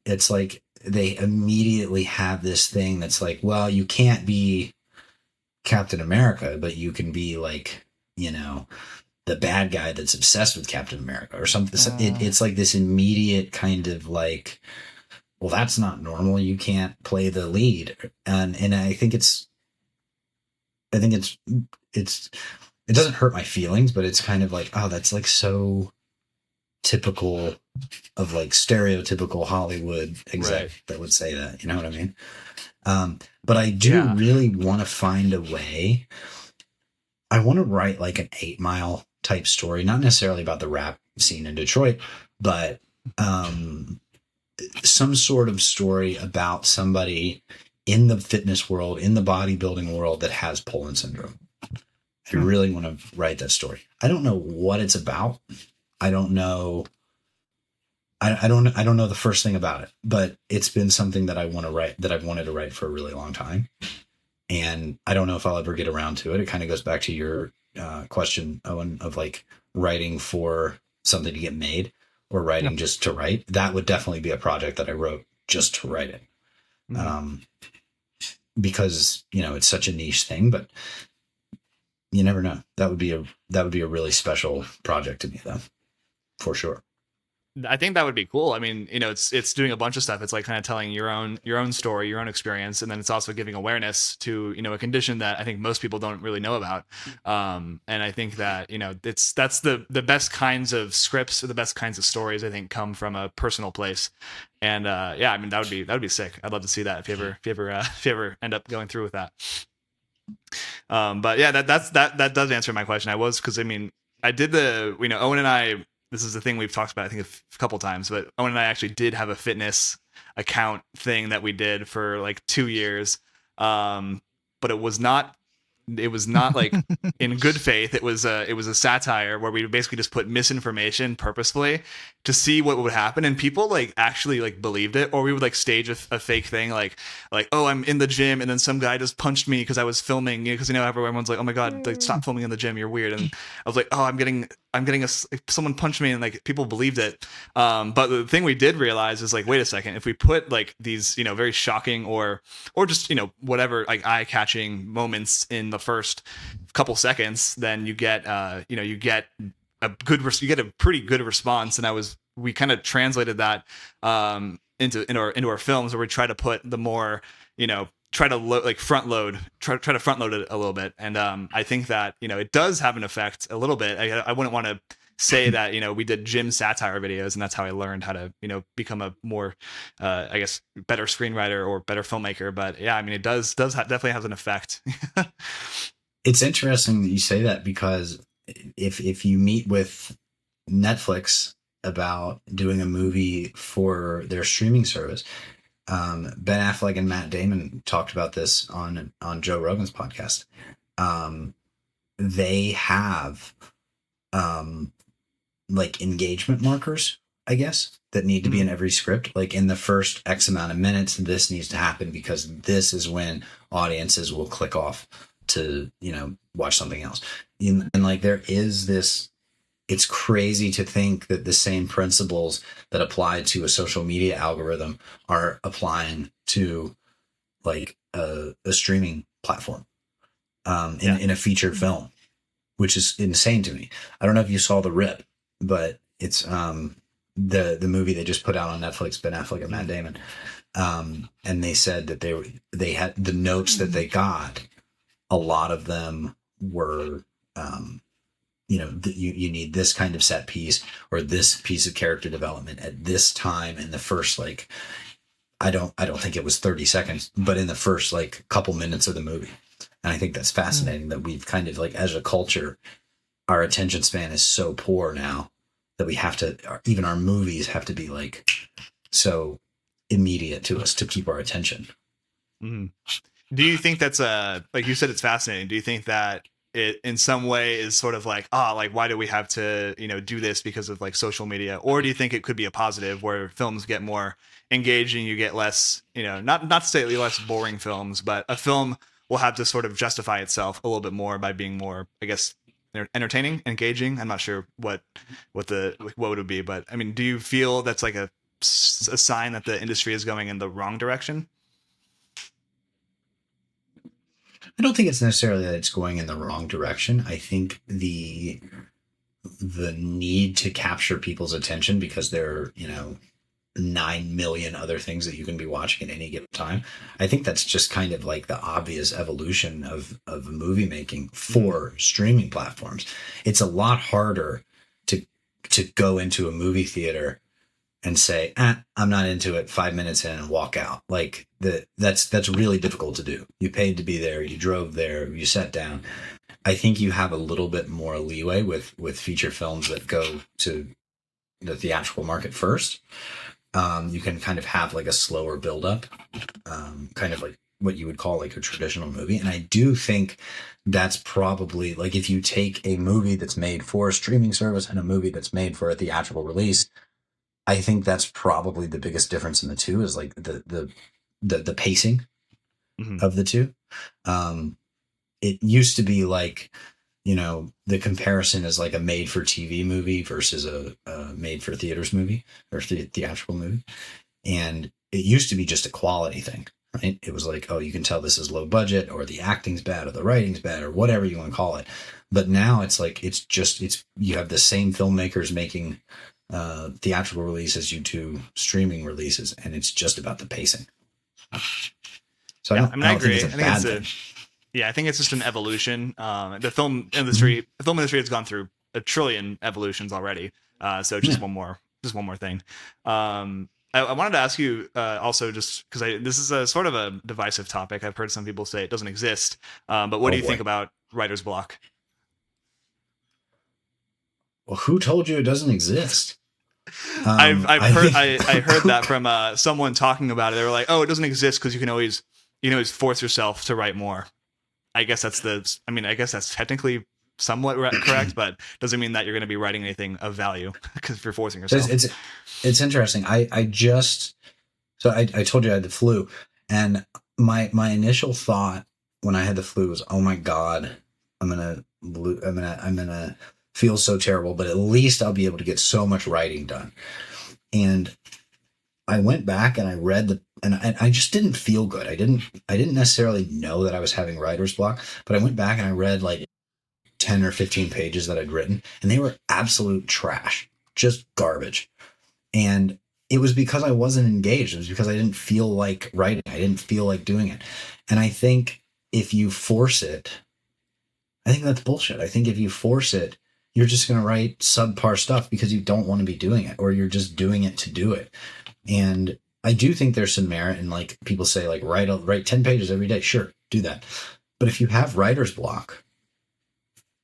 it's like they immediately have this thing that's like, well, you can't be Captain America, but you can be like, the bad guy that's obsessed with Captain America or something. It's like this immediate kind of like, well, that's not normal. You can't play the lead. And I think it doesn't hurt my feelings, but it's kind of like, oh, that's like so typical of like stereotypical Hollywood exec that would say that, you know what I mean? But I do really want to find a way. I want to write like an 8 Mile type story, not necessarily about the rap scene in Detroit, but some sort of story about somebody in the fitness world, in the bodybuilding world, that has Poland syndrome. I really want to write that story. I don't know what it's about. I don't know. I don't know the first thing about it, but it's been something that I want to write, that I've wanted to write for a really long time. And I don't know if I'll ever get around to it. It kind of goes back to your question, Owen, of like writing for something to get made or writing just to write. That would definitely be a project that I wrote just to write it. Because, it's such a niche thing, but you never know. That would be a really special project to me, though, for sure. I think that would be cool. I mean, it's doing a bunch of stuff. It's like kind of telling your own story, your own experience, and then it's also giving awareness to a condition that I think most people don't really know about. And I think that that's the best kinds of scripts or the best kinds of stories, I think, come from a personal place. And I mean, that would be sick. I'd love to see that if you ever end up going through with that. But yeah, that does answer my question. Because I mean, I did Owen and I. This is the thing we've talked about, I think, a couple times, but Owen and I actually did have a fitness account thing that we did for like 2 years. But it was not like in good faith. It was a satire where we basically just put misinformation purposefully to see what would happen, and people like actually like believed it. Or we would like stage a fake thing like oh, I'm in the gym and then some guy just punched me because I was filming, because everyone's like, oh my god, like stop filming in the gym, you're weird. And I was like, oh, I'm getting someone punched me, and like people believed it. But the thing we did realize is like, wait a second, if we put like these very shocking or just whatever like eye-catching moments in the first couple seconds, then you get you get a pretty good response. And we kind of translated that into our films, where we try to put the more try to front load it a little bit. And I think that it does have an effect a little bit. I wouldn't want to say that, we did Jim satire videos, and that's how I learned how to, become a more, I guess, better screenwriter or better filmmaker. But yeah, I mean, it definitely has an effect. It's interesting that you say that, because if you meet with Netflix about doing a movie for their streaming service, Ben Affleck and Matt Damon talked about this on Joe Rogan's podcast. They have like engagement markers, I guess, that need to be in every script. Like in the first X amount of minutes, this needs to happen because this is when audiences will click off to, watch something else. And like there is this, it's crazy to think that the same principles that apply to a social media algorithm are applying to like a streaming platform in a featured film, which is insane to me. I don't know if you saw The Rip, but it's the movie they just put out on Netflix, Ben Affleck and Matt Damon. And they said that they had the notes that they got, a lot of them were you need this kind of set piece or this piece of character development at this time in the first, like, I don't think it was 30 seconds, but in the first like couple minutes of the movie. And I think that's fascinating that we've kind of like, as a culture, our attention span is so poor now that we have to, even our movies have to be like so immediate to us to keep our attention. Mm-hmm. Do you think that's like you said, it's fascinating. Do you think that it in some way is sort of like, like, why do we have to, do this because of like social media? Or do you think it could be a positive where films get more engaging, you get less, not to say less boring films, but a film will have to sort of justify itself a little bit more by being more, I guess, entertaining, engaging. I'm not sure what would it be, but I mean, do you feel that's like a sign that the industry is going in the wrong direction? I don't think it's necessarily that it's going in the wrong direction. I think the need to capture people's attention because there are, 9 million other things that you can be watching at any given time. I think that's just kind of like the obvious evolution of movie making for streaming platforms. It's a lot harder to go into a movie theater and say, I'm not into it, 5 minutes in and walk out. Like that's really difficult to do. You paid to be there, you drove there, you sat down. I think you have a little bit more leeway with feature films that go to the theatrical market first. You can kind of have like a slower buildup, kind of like what you would call like a traditional movie. And I do think that's probably like, if you take a movie that's made for a streaming service and a movie that's made for a theatrical release, I think that's probably the biggest difference in the two, is like the pacing of the two. It used to be like, the comparison is like a made for TV movie versus a made for theaters movie or theatrical movie. And it used to be just a quality thing, right? It was like, oh, you can tell this is low budget, or the acting's bad, or the writing's bad, or whatever you want to call it. But now it's like, you have the same filmmakers making theatrical releases, you do streaming releases, and it's just about the pacing. So yeah, I think agree. it's a bad thing. I think it's just an evolution. The film industry has gone through a trillion evolutions already. So just one more thing. I wanted to ask you also, just because this is a sort of a divisive topic. I've heard some people say it doesn't exist. But what do you think about writer's block? Well, who told you it doesn't exist? I heard that from someone talking about it. They were like, "Oh, it doesn't exist because you can always force yourself to write more." I guess that's technically somewhat correct, but doesn't mean that you're going to be writing anything of value because if you're forcing yourself. It's interesting. I told you I had the flu, and my initial thought when I had the flu was, oh my God, I'm gonna feel so terrible, but at least I'll be able to get so much writing done. And I went back and I read and I just didn't feel good. I didn't necessarily know that I was having writer's block, but I went back and I read like 10 or 15 pages that I'd written, and they were absolute trash, just garbage. And it was because I wasn't engaged. It was because I didn't feel like writing. I didn't feel like doing it. And I think if you force it, I think that's bullshit. I think if you force it, you're just going to write subpar stuff because you don't want to be doing it, or you're just doing it to do it. And I do think there's some merit in, like, people say, like, write 10 pages every day. Sure, do that. But if you have writer's block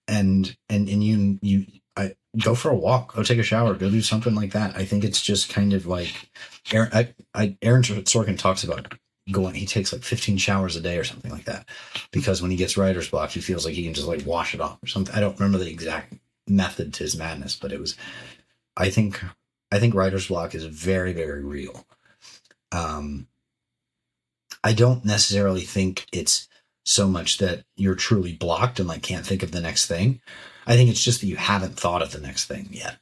and I go for a walk, go take a shower, go do something like that. I think it's just kind of like Aaron Sorkin talks about he takes like 15 showers a day or something like that, because when he gets writer's block, he feels like he can just like wash it off or something. I don't remember the exact method to his madness, but it was, I think writer's block is very, very real. I don't necessarily think it's so much that you're truly blocked and like can't think of the next thing. I think it's just that you haven't thought of the next thing yet,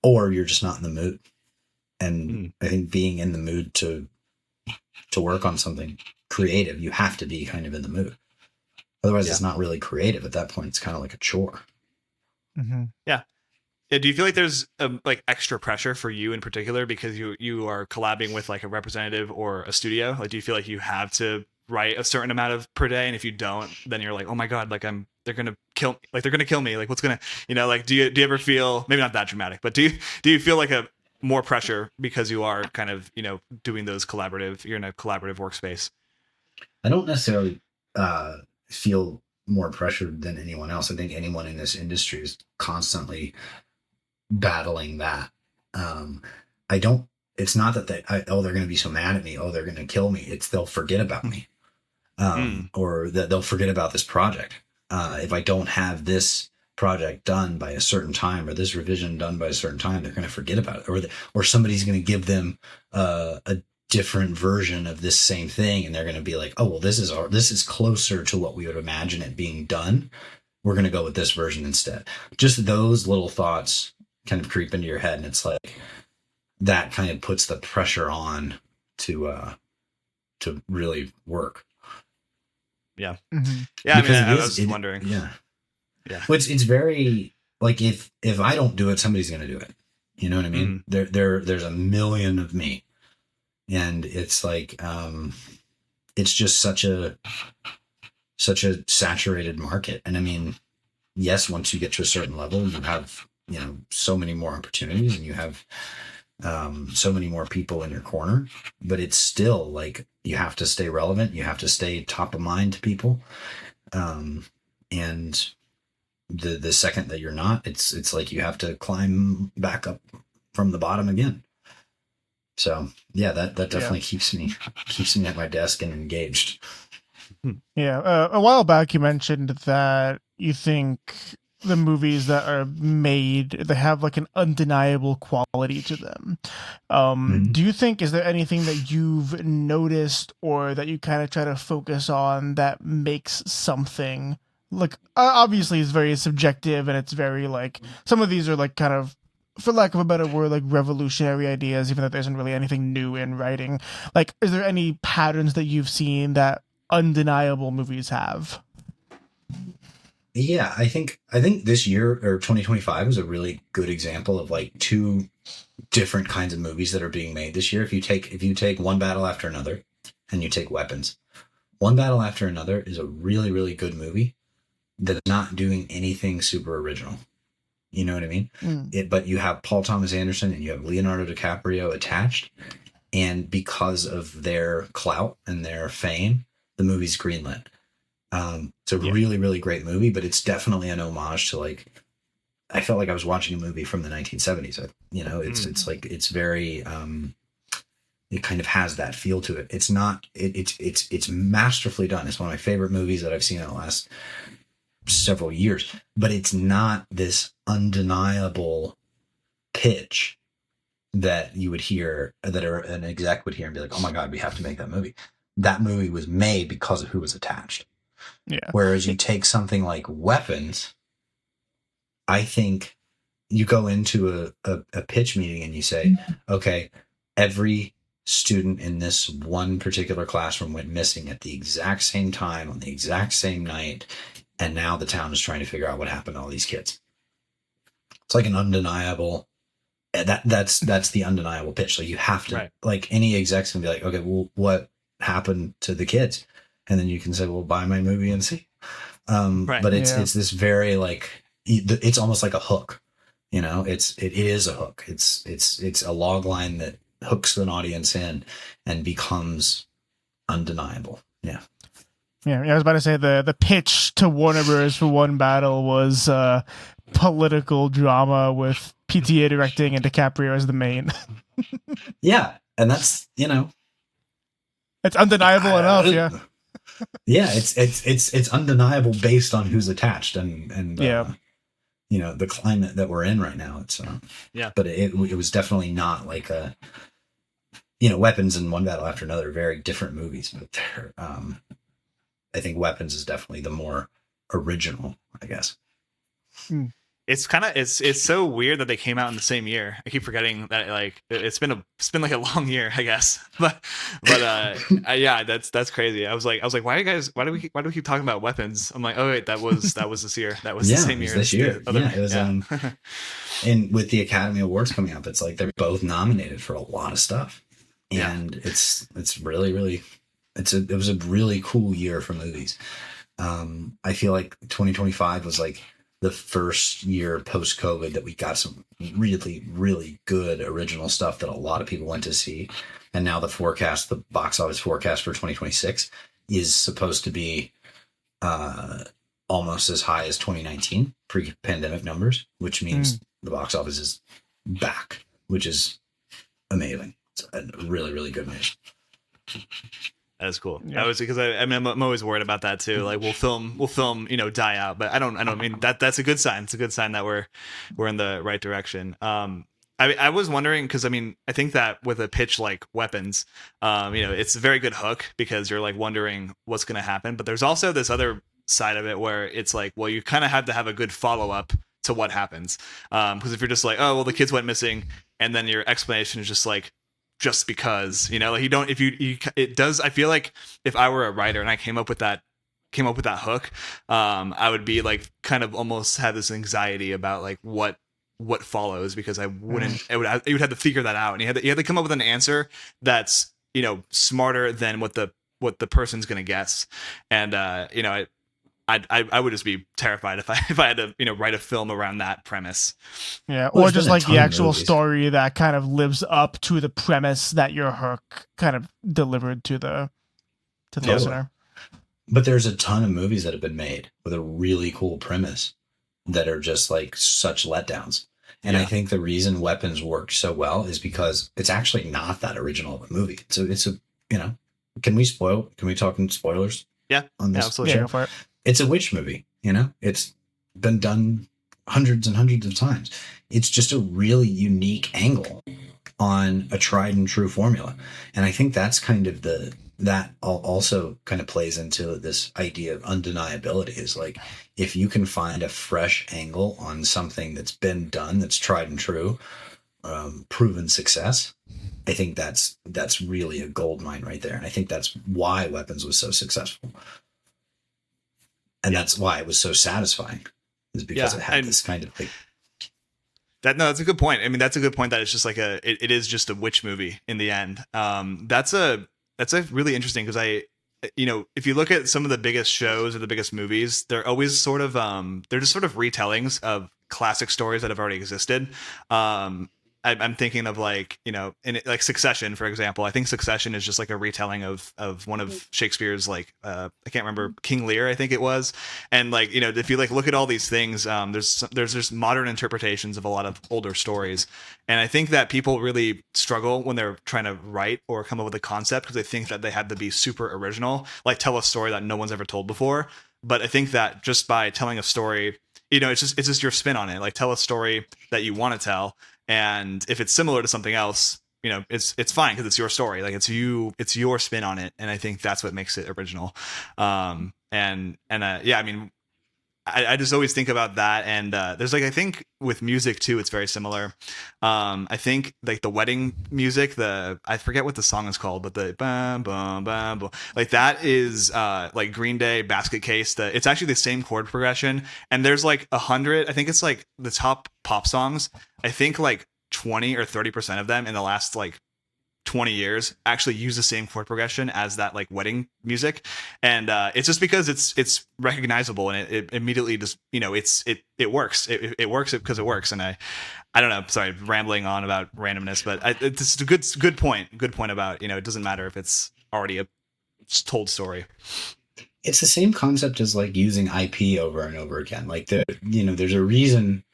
or you're just not in the mood. And I think being in the mood to work on something creative, you have to be kind of in the mood. Otherwise, it's not really creative. At that point, it's kind of like a chore. Mm-hmm. Yeah. Do you feel like there's like extra pressure for you in particular because you are collabing with like a representative or a studio? Like, do you feel like you have to write a certain amount of per day, and if you don't, then you're like, oh my god, like they're gonna kill me. Like, what's gonna, like, do you ever feel, maybe not that dramatic, but do you feel like a more pressure because you are kind of doing those you're in a collaborative workspace? I don't necessarily feel more pressured than anyone else. I think anyone in this industry is constantly battling that. It's not that they're going to be so mad at me. Oh, they're going to kill me. It's they'll forget about me. Or that they'll forget about this project. If I don't have this project done by a certain time, or this revision done by a certain time, they're going to forget about it. Or somebody's going to give them a different version of this same thing, and they're going to be like, oh, well, this is closer to what we would imagine it being done. We're going to go with this version instead. Just those little thoughts kind of creep into your head, and it's like that kind of puts the pressure on to really work. Yeah. Mm-hmm. Yeah. I was wondering. Yeah. Yeah. Well, it's very like, if I don't do it, somebody's going to do it. You know what I mean? There's a million of me, and it's like, it's just such a saturated market. And I mean, yes, once you get to a certain level, you have, so many more opportunities, and you have so many more people in your corner, but it's still like, you have to stay relevant. You have to stay top of mind to people. And the second that you're not, it's like you have to climb back up from the bottom again. So yeah, that definitely keeps me at my desk and engaged. Yeah. A while back, you mentioned that you think the movies that are made, they have like an undeniable quality to them. Do you think, is there anything that you've noticed or that you kind of try to focus on that makes something, like, obviously it's very subjective, and it's very like, some of these are like kind of, for lack of a better word, like revolutionary ideas, even though there isn't really anything new in writing. Like, is there any patterns that you've seen that undeniable movies have? Yeah, I think this year, or 2025, is a really good example of like two different kinds of movies that are being made this year. If you take One Battle After Another, and you take Weapons, One Battle After Another is a really, really good movie that's not doing anything super original. You know what I mean? But you have Paul Thomas Anderson and you have Leonardo DiCaprio attached, and because of their clout and their fame, the movie's greenlit. It's a really, really great movie, but it's definitely an homage to, like, I felt like I was watching a movie from the 1970s. It's like, it's very, it kind of has that feel to it. It's not, it's masterfully done. It's one of my favorite movies that I've seen in the last several years, but it's not this undeniable pitch that you would hear, that an exec would hear and be like, oh my God, we have to make that movie. That movie was made because of who was attached. Yeah. Whereas you take something like Weapons, I think you go into a pitch meeting and you say, okay, every student in this one particular classroom went missing at the exact same time on the exact same night, and now the town is trying to figure out what happened to all these kids. It's like an undeniable, that's the undeniable pitch. So you have to, right, like, any exec's gonna be like, okay, well, what happened to the kids? And then you can say, well, buy my movie and see. Right. But it's this very, like, it's almost like a hook. You know, it is a hook. It's a log line that hooks an audience in and becomes undeniable. Yeah. Yeah, I was about to say the pitch to Warner Bros. For One Battle was political drama with PTA directing and DiCaprio as the main. Yeah, and that's, you know, it's undeniable enough. Yeah. Yeah, it's undeniable based on who's attached and Yeah. You know, the climate that we're in right now. It's yeah, but it was definitely not like a, you know, Weapons and One Battle After Another are very different movies, but they're I think Weapons is definitely the more original, I guess. it's kind of it's so weird that they came out in the same year. I keep forgetting that, like, it's been like a long year, I guess. But yeah, that's crazy. I was like, why do we keep talking about Weapons? I'm like, oh wait, that was this year. That was the same year. This year. Yeah, it was. And with the Academy Awards coming up, it's like they're both nominated for a lot of stuff, and it's really, really, it was a really cool year for movies. I feel like 2025 was like the first year post-COVID that we got some really, really good original stuff that a lot of people went to see. And now the box office forecast for 2026 is supposed to be almost as high as 2019 pre-pandemic numbers, which means the box office is back, which is amazing. It's a really, really good news. That's cool. Yeah. That was because I'm always worried about that too. Like we'll film, you know, die out, but I don't mean that's a good sign. It's a good sign that we're in the right direction. I was wondering, because I mean, I think that with a pitch like Weapons, you know, it's a very good hook because you're like wondering what's going to happen. But there's also this other side of it where it's like, well, you kind of have to have a good follow up to what happens. Because if you're just like, oh, well, the kids went missing, and then your explanation is just like, just because, you know, like you don't, if you it does, I feel like if I were a writer and I came up with that hook, I would be like kind of almost have this anxiety about like what follows, because I wouldn't, you would have to figure that out, and you had to come up with an answer that's, you know, smarter than what the person's gonna guess. And you know, I would just be terrified if I had to, you know, write a film around that premise. Yeah, or just like the actual story that kind of lives up to the premise that your hook kind of delivered to the listener. But there's a ton of movies that have been made with a really cool premise that are just like such letdowns. And I think the reason Weapons worked so well is because it's actually not that original of a movie. So it's a, you know, can we talk in spoilers? Yeah, on this absolutely. Yeah, go for it. It's a witch movie, you know, it's been done hundreds and hundreds of times. It's just a really unique angle on a tried and true formula. And I think that's kind of that also kind of plays into this idea of undeniability, is like, if you can find a fresh angle on something that's been done, that's tried and true, proven success, I think that's really a gold mine right there. And I think that's why Weapons was so successful. And that's why it was so satisfying, is because it had this kind of like that's a good point. I mean, that's a good point that it's just like it is just a witch movie in the end. That's a really interesting, because you know, if you look at some of the biggest shows or the biggest movies, they're always sort of they're just sort of retellings of classic stories that have already existed. I'm thinking of, like, you know, like Succession, for example. I think Succession is just like a retelling of one of Shakespeare's, like, I can't remember, King Lear, I think it was. And, like, you know, if you like look at all these things, there's just modern interpretations of a lot of older stories. And I think that people really struggle when they're trying to write or come up with a concept, because they think that they have to be super original, like tell a story that no one's ever told before. But I think that just by telling a story, you know, it's just your spin on it. Like, tell a story that you want to tell. And if it's similar to something else, you know, it's fine, because it's your story. Like, it's your spin on it. And I think that's what makes it original. Yeah, I mean, I just always think about that. And there's, like, I think with music too, it's very similar. I think like the wedding music, I forget what the song is called, but the bam bam bam bam, like that is like Green Day, Basket Case. It's actually the same chord progression, and there's like 100. I think it's like the top pop songs. I think like 20 or 30% of them in the last like 20 years actually use the same chord progression as that like wedding music, and it's just because it's recognizable, and it immediately just it works. It works because it works. And I don't know, sorry, rambling on about randomness, but it's a good point about it doesn't matter if it's already a told story. It's the same concept as like using IP over and over again. Like there's a reason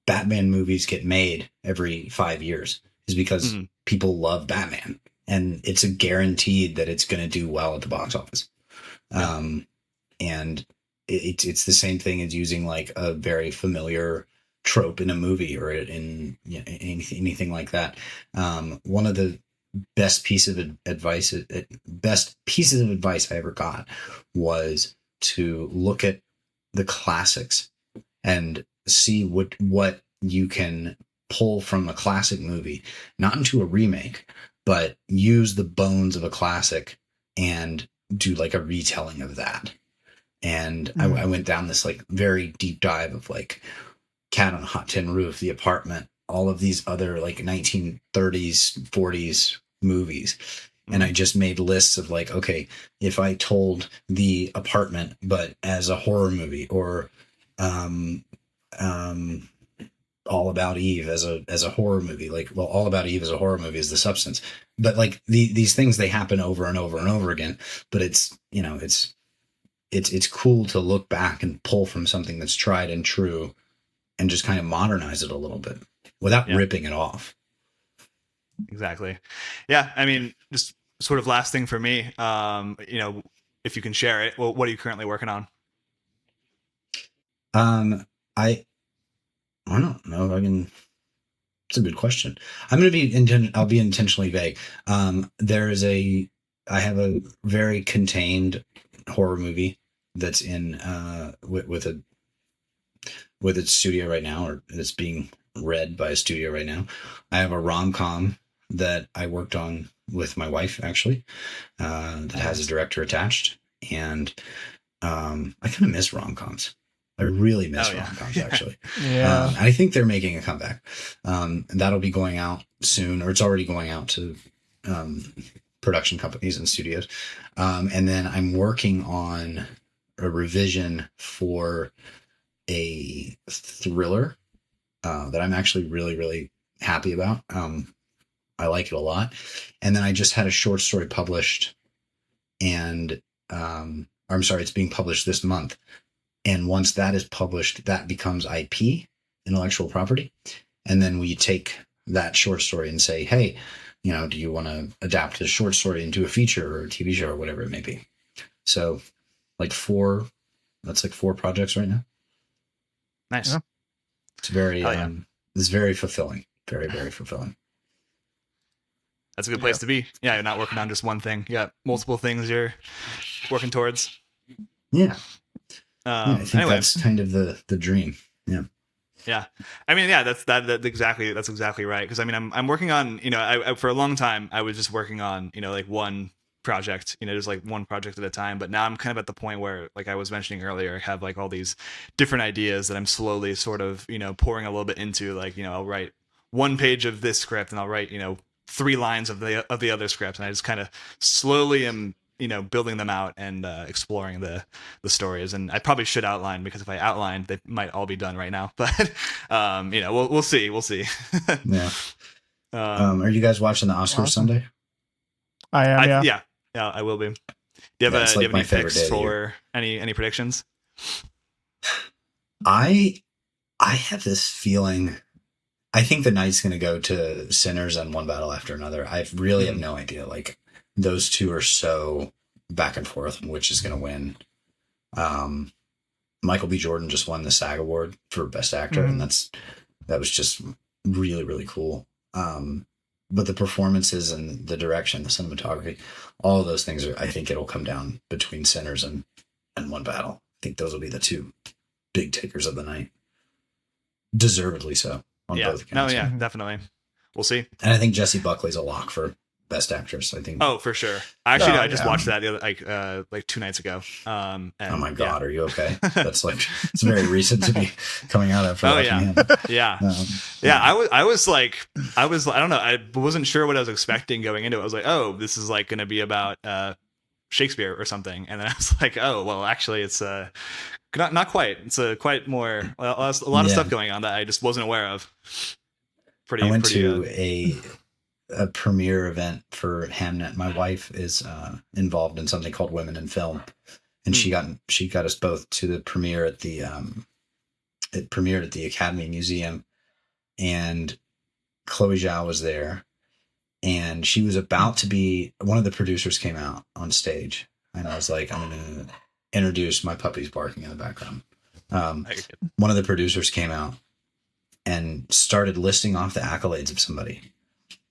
Batman movies get made every 5 years, is because people love Batman, and it's a guaranteed that it's going to do well at the box office. Yeah. And it's the same thing as using like a very familiar trope in a movie or in anything like that. One of the best pieces of advice I ever got was to look at the classics and see what you can pull from a classic movie, not into a remake, but use the bones of a classic and do like a retelling of that. And I went down this like very deep dive of like Cat on a Hot Tin Roof, The Apartment, all of these other like 1930s, 40s movies. And I just made lists of like, okay, if I told The Apartment, but as a horror movie, or All About Eve as a horror movie, like, well, All About Eve as a horror movie is the substance, but like these things, they happen over and over and over again. But it's cool to look back and pull from something that's tried and true and just kind of modernize it a little bit without ripping it off. Exactly. Yeah. I mean, just sort of last thing for me, if you can share it, well, what are you currently working on? I don't know if I can. It's a good question. I'll be intentionally vague. I have a very contained horror movie that's in with its studio right now, or it's being read by a studio right now. I have a rom-com that I worked on with my wife, actually, that has a director attached, and I kind of miss rom-coms. I really miss rom-coms, actually. Yeah. I think they're making a comeback. And that'll be going out soon, or it's already going out to production companies and studios. And then I'm working on a revision for a thriller that I'm actually really, really happy about. I like it a lot. And then I just had a short story published, and I'm sorry, it's being published this month. And once that is published, that becomes IP, intellectual property. And then we take that short story and say, hey, do you want to adapt the short story into a feature or a TV show or whatever it may be? So that's 4 projects right now. Nice. Yeah. It's very fulfilling. Very, very fulfilling. That's a good place to be. Yeah. You're not working on just one thing. You got multiple things you're working towards. Yeah. I think that's kind of the dream. Yeah. Yeah. I mean, yeah, that's exactly right. Because I mean, I'm working on, I for a long time I was just working on, like one project, just like one project at a time. But now I'm kind of at the point where, like I was mentioning earlier, I have like all these different ideas that I'm slowly sort of, pouring a little bit into. Like, I'll write one page of this script, and I'll write, 3 lines of the other script, and I just kind of slowly am building them out and exploring the stories. And I probably should outline, because if I outlined, they might all be done right now. But we'll see. Yeah. Are you guys watching the Oscars Sunday? I am. Yeah, I will be. Do you have any picks for any predictions? I have this feeling. I think the night's going to go to Sinners and One Battle After Another. I really have no idea. Like, those two are so back and forth on which is going to win. Michael B. Jordan just won the SAG Award for Best Actor, and that was just really, really cool. But the performances and the direction, the cinematography, all of those things I think it'll come down between Sinners and One Battle. I think those will be the 2 big takers of the night. Deservedly so on both accounts. No, yeah, definitely. We'll see. And I think Jesse Buckley's a lock for Best Actress, I think. Oh, for sure. Actually, Oh, I just yeah. watched that the other, like 2 nights ago. And, Oh my God, yeah. are you okay? That's like, it's very recent to be coming out after Oh watching yeah, him. yeah, Um, yeah. I don't know. I wasn't sure what I was expecting going into it. I was like, oh, this is like going to be about Shakespeare or something, and then I was like, oh, well, actually, it's not quite. It's quite more a lot of Yeah. stuff going on that I just wasn't aware of. I went to a premiere event for Hamnet. My wife is involved in something called Women in Film, and she got us both to the premiere at the it premiered at the Academy Museum, and Chloe Zhao was there, and she was about to be, one of the producers came out on stage, and I was like, I'm going to introduce, my puppy's barking in the background. One of the producers came out and started listing off the accolades of somebody.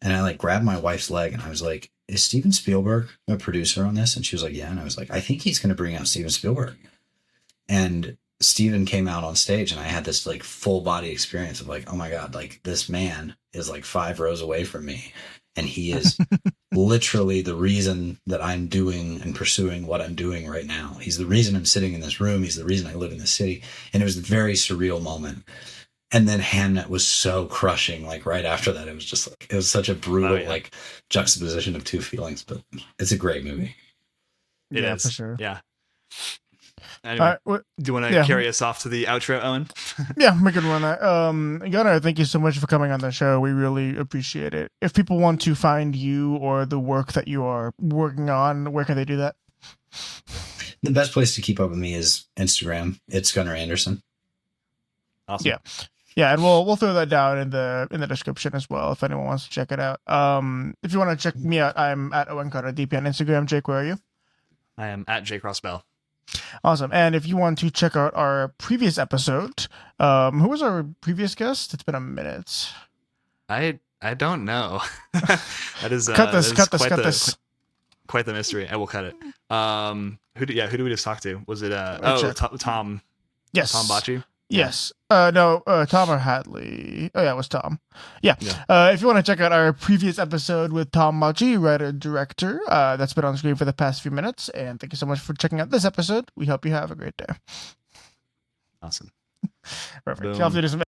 And I like grabbed my wife's leg and I was like, is Steven Spielberg a producer on this? And she was like, yeah. And I was like, I think he's going to bring out Steven Spielberg. And Steven came out on stage and I had this like full body experience of like, oh my God, like this man is like 5 rows away from me. And he is literally the reason that I'm doing and pursuing what I'm doing right now. He's the reason I'm sitting in this room. He's the reason I live in this city. And it was a very surreal moment. And then Hamnet was so crushing. Like right after that, it was just like, it was such a brutal like juxtaposition of two feelings, but it's a great movie. It yeah, is. for sure. Yeah. Anyway, do you want to carry us off to the outro, Owen? Yeah, we can run that. Gunnar, thank you so much for coming on the show. We really appreciate it. If people want to find you or the work that you are working on, where can they do that? The best place to keep up with me is Instagram. It's Gunnar Anderson. Awesome. Yeah, and we'll throw that down in the description as well if anyone wants to check it out. If you want to check me out, I'm at Owen Carter DP on Instagram. Jake, where are you? I am at Jake Rossbell. Awesome. And if you want to check out our previous episode, who was our previous guest? It's been a minute. I don't know. That is cut this. Quite the mystery. I will cut it. Who did we just talk to? Was it Tom? Yes. Tom Bocci? Yes. No, Tom or Hadley. Oh yeah, it was Tom. Yeah. If you want to check out our previous episode with Tom Bocci, writer director, that's been on screen for the past few minutes. And thank you so much for checking out this episode. We hope you have a great day. Awesome. Perfect. Boom. Y'all have to do some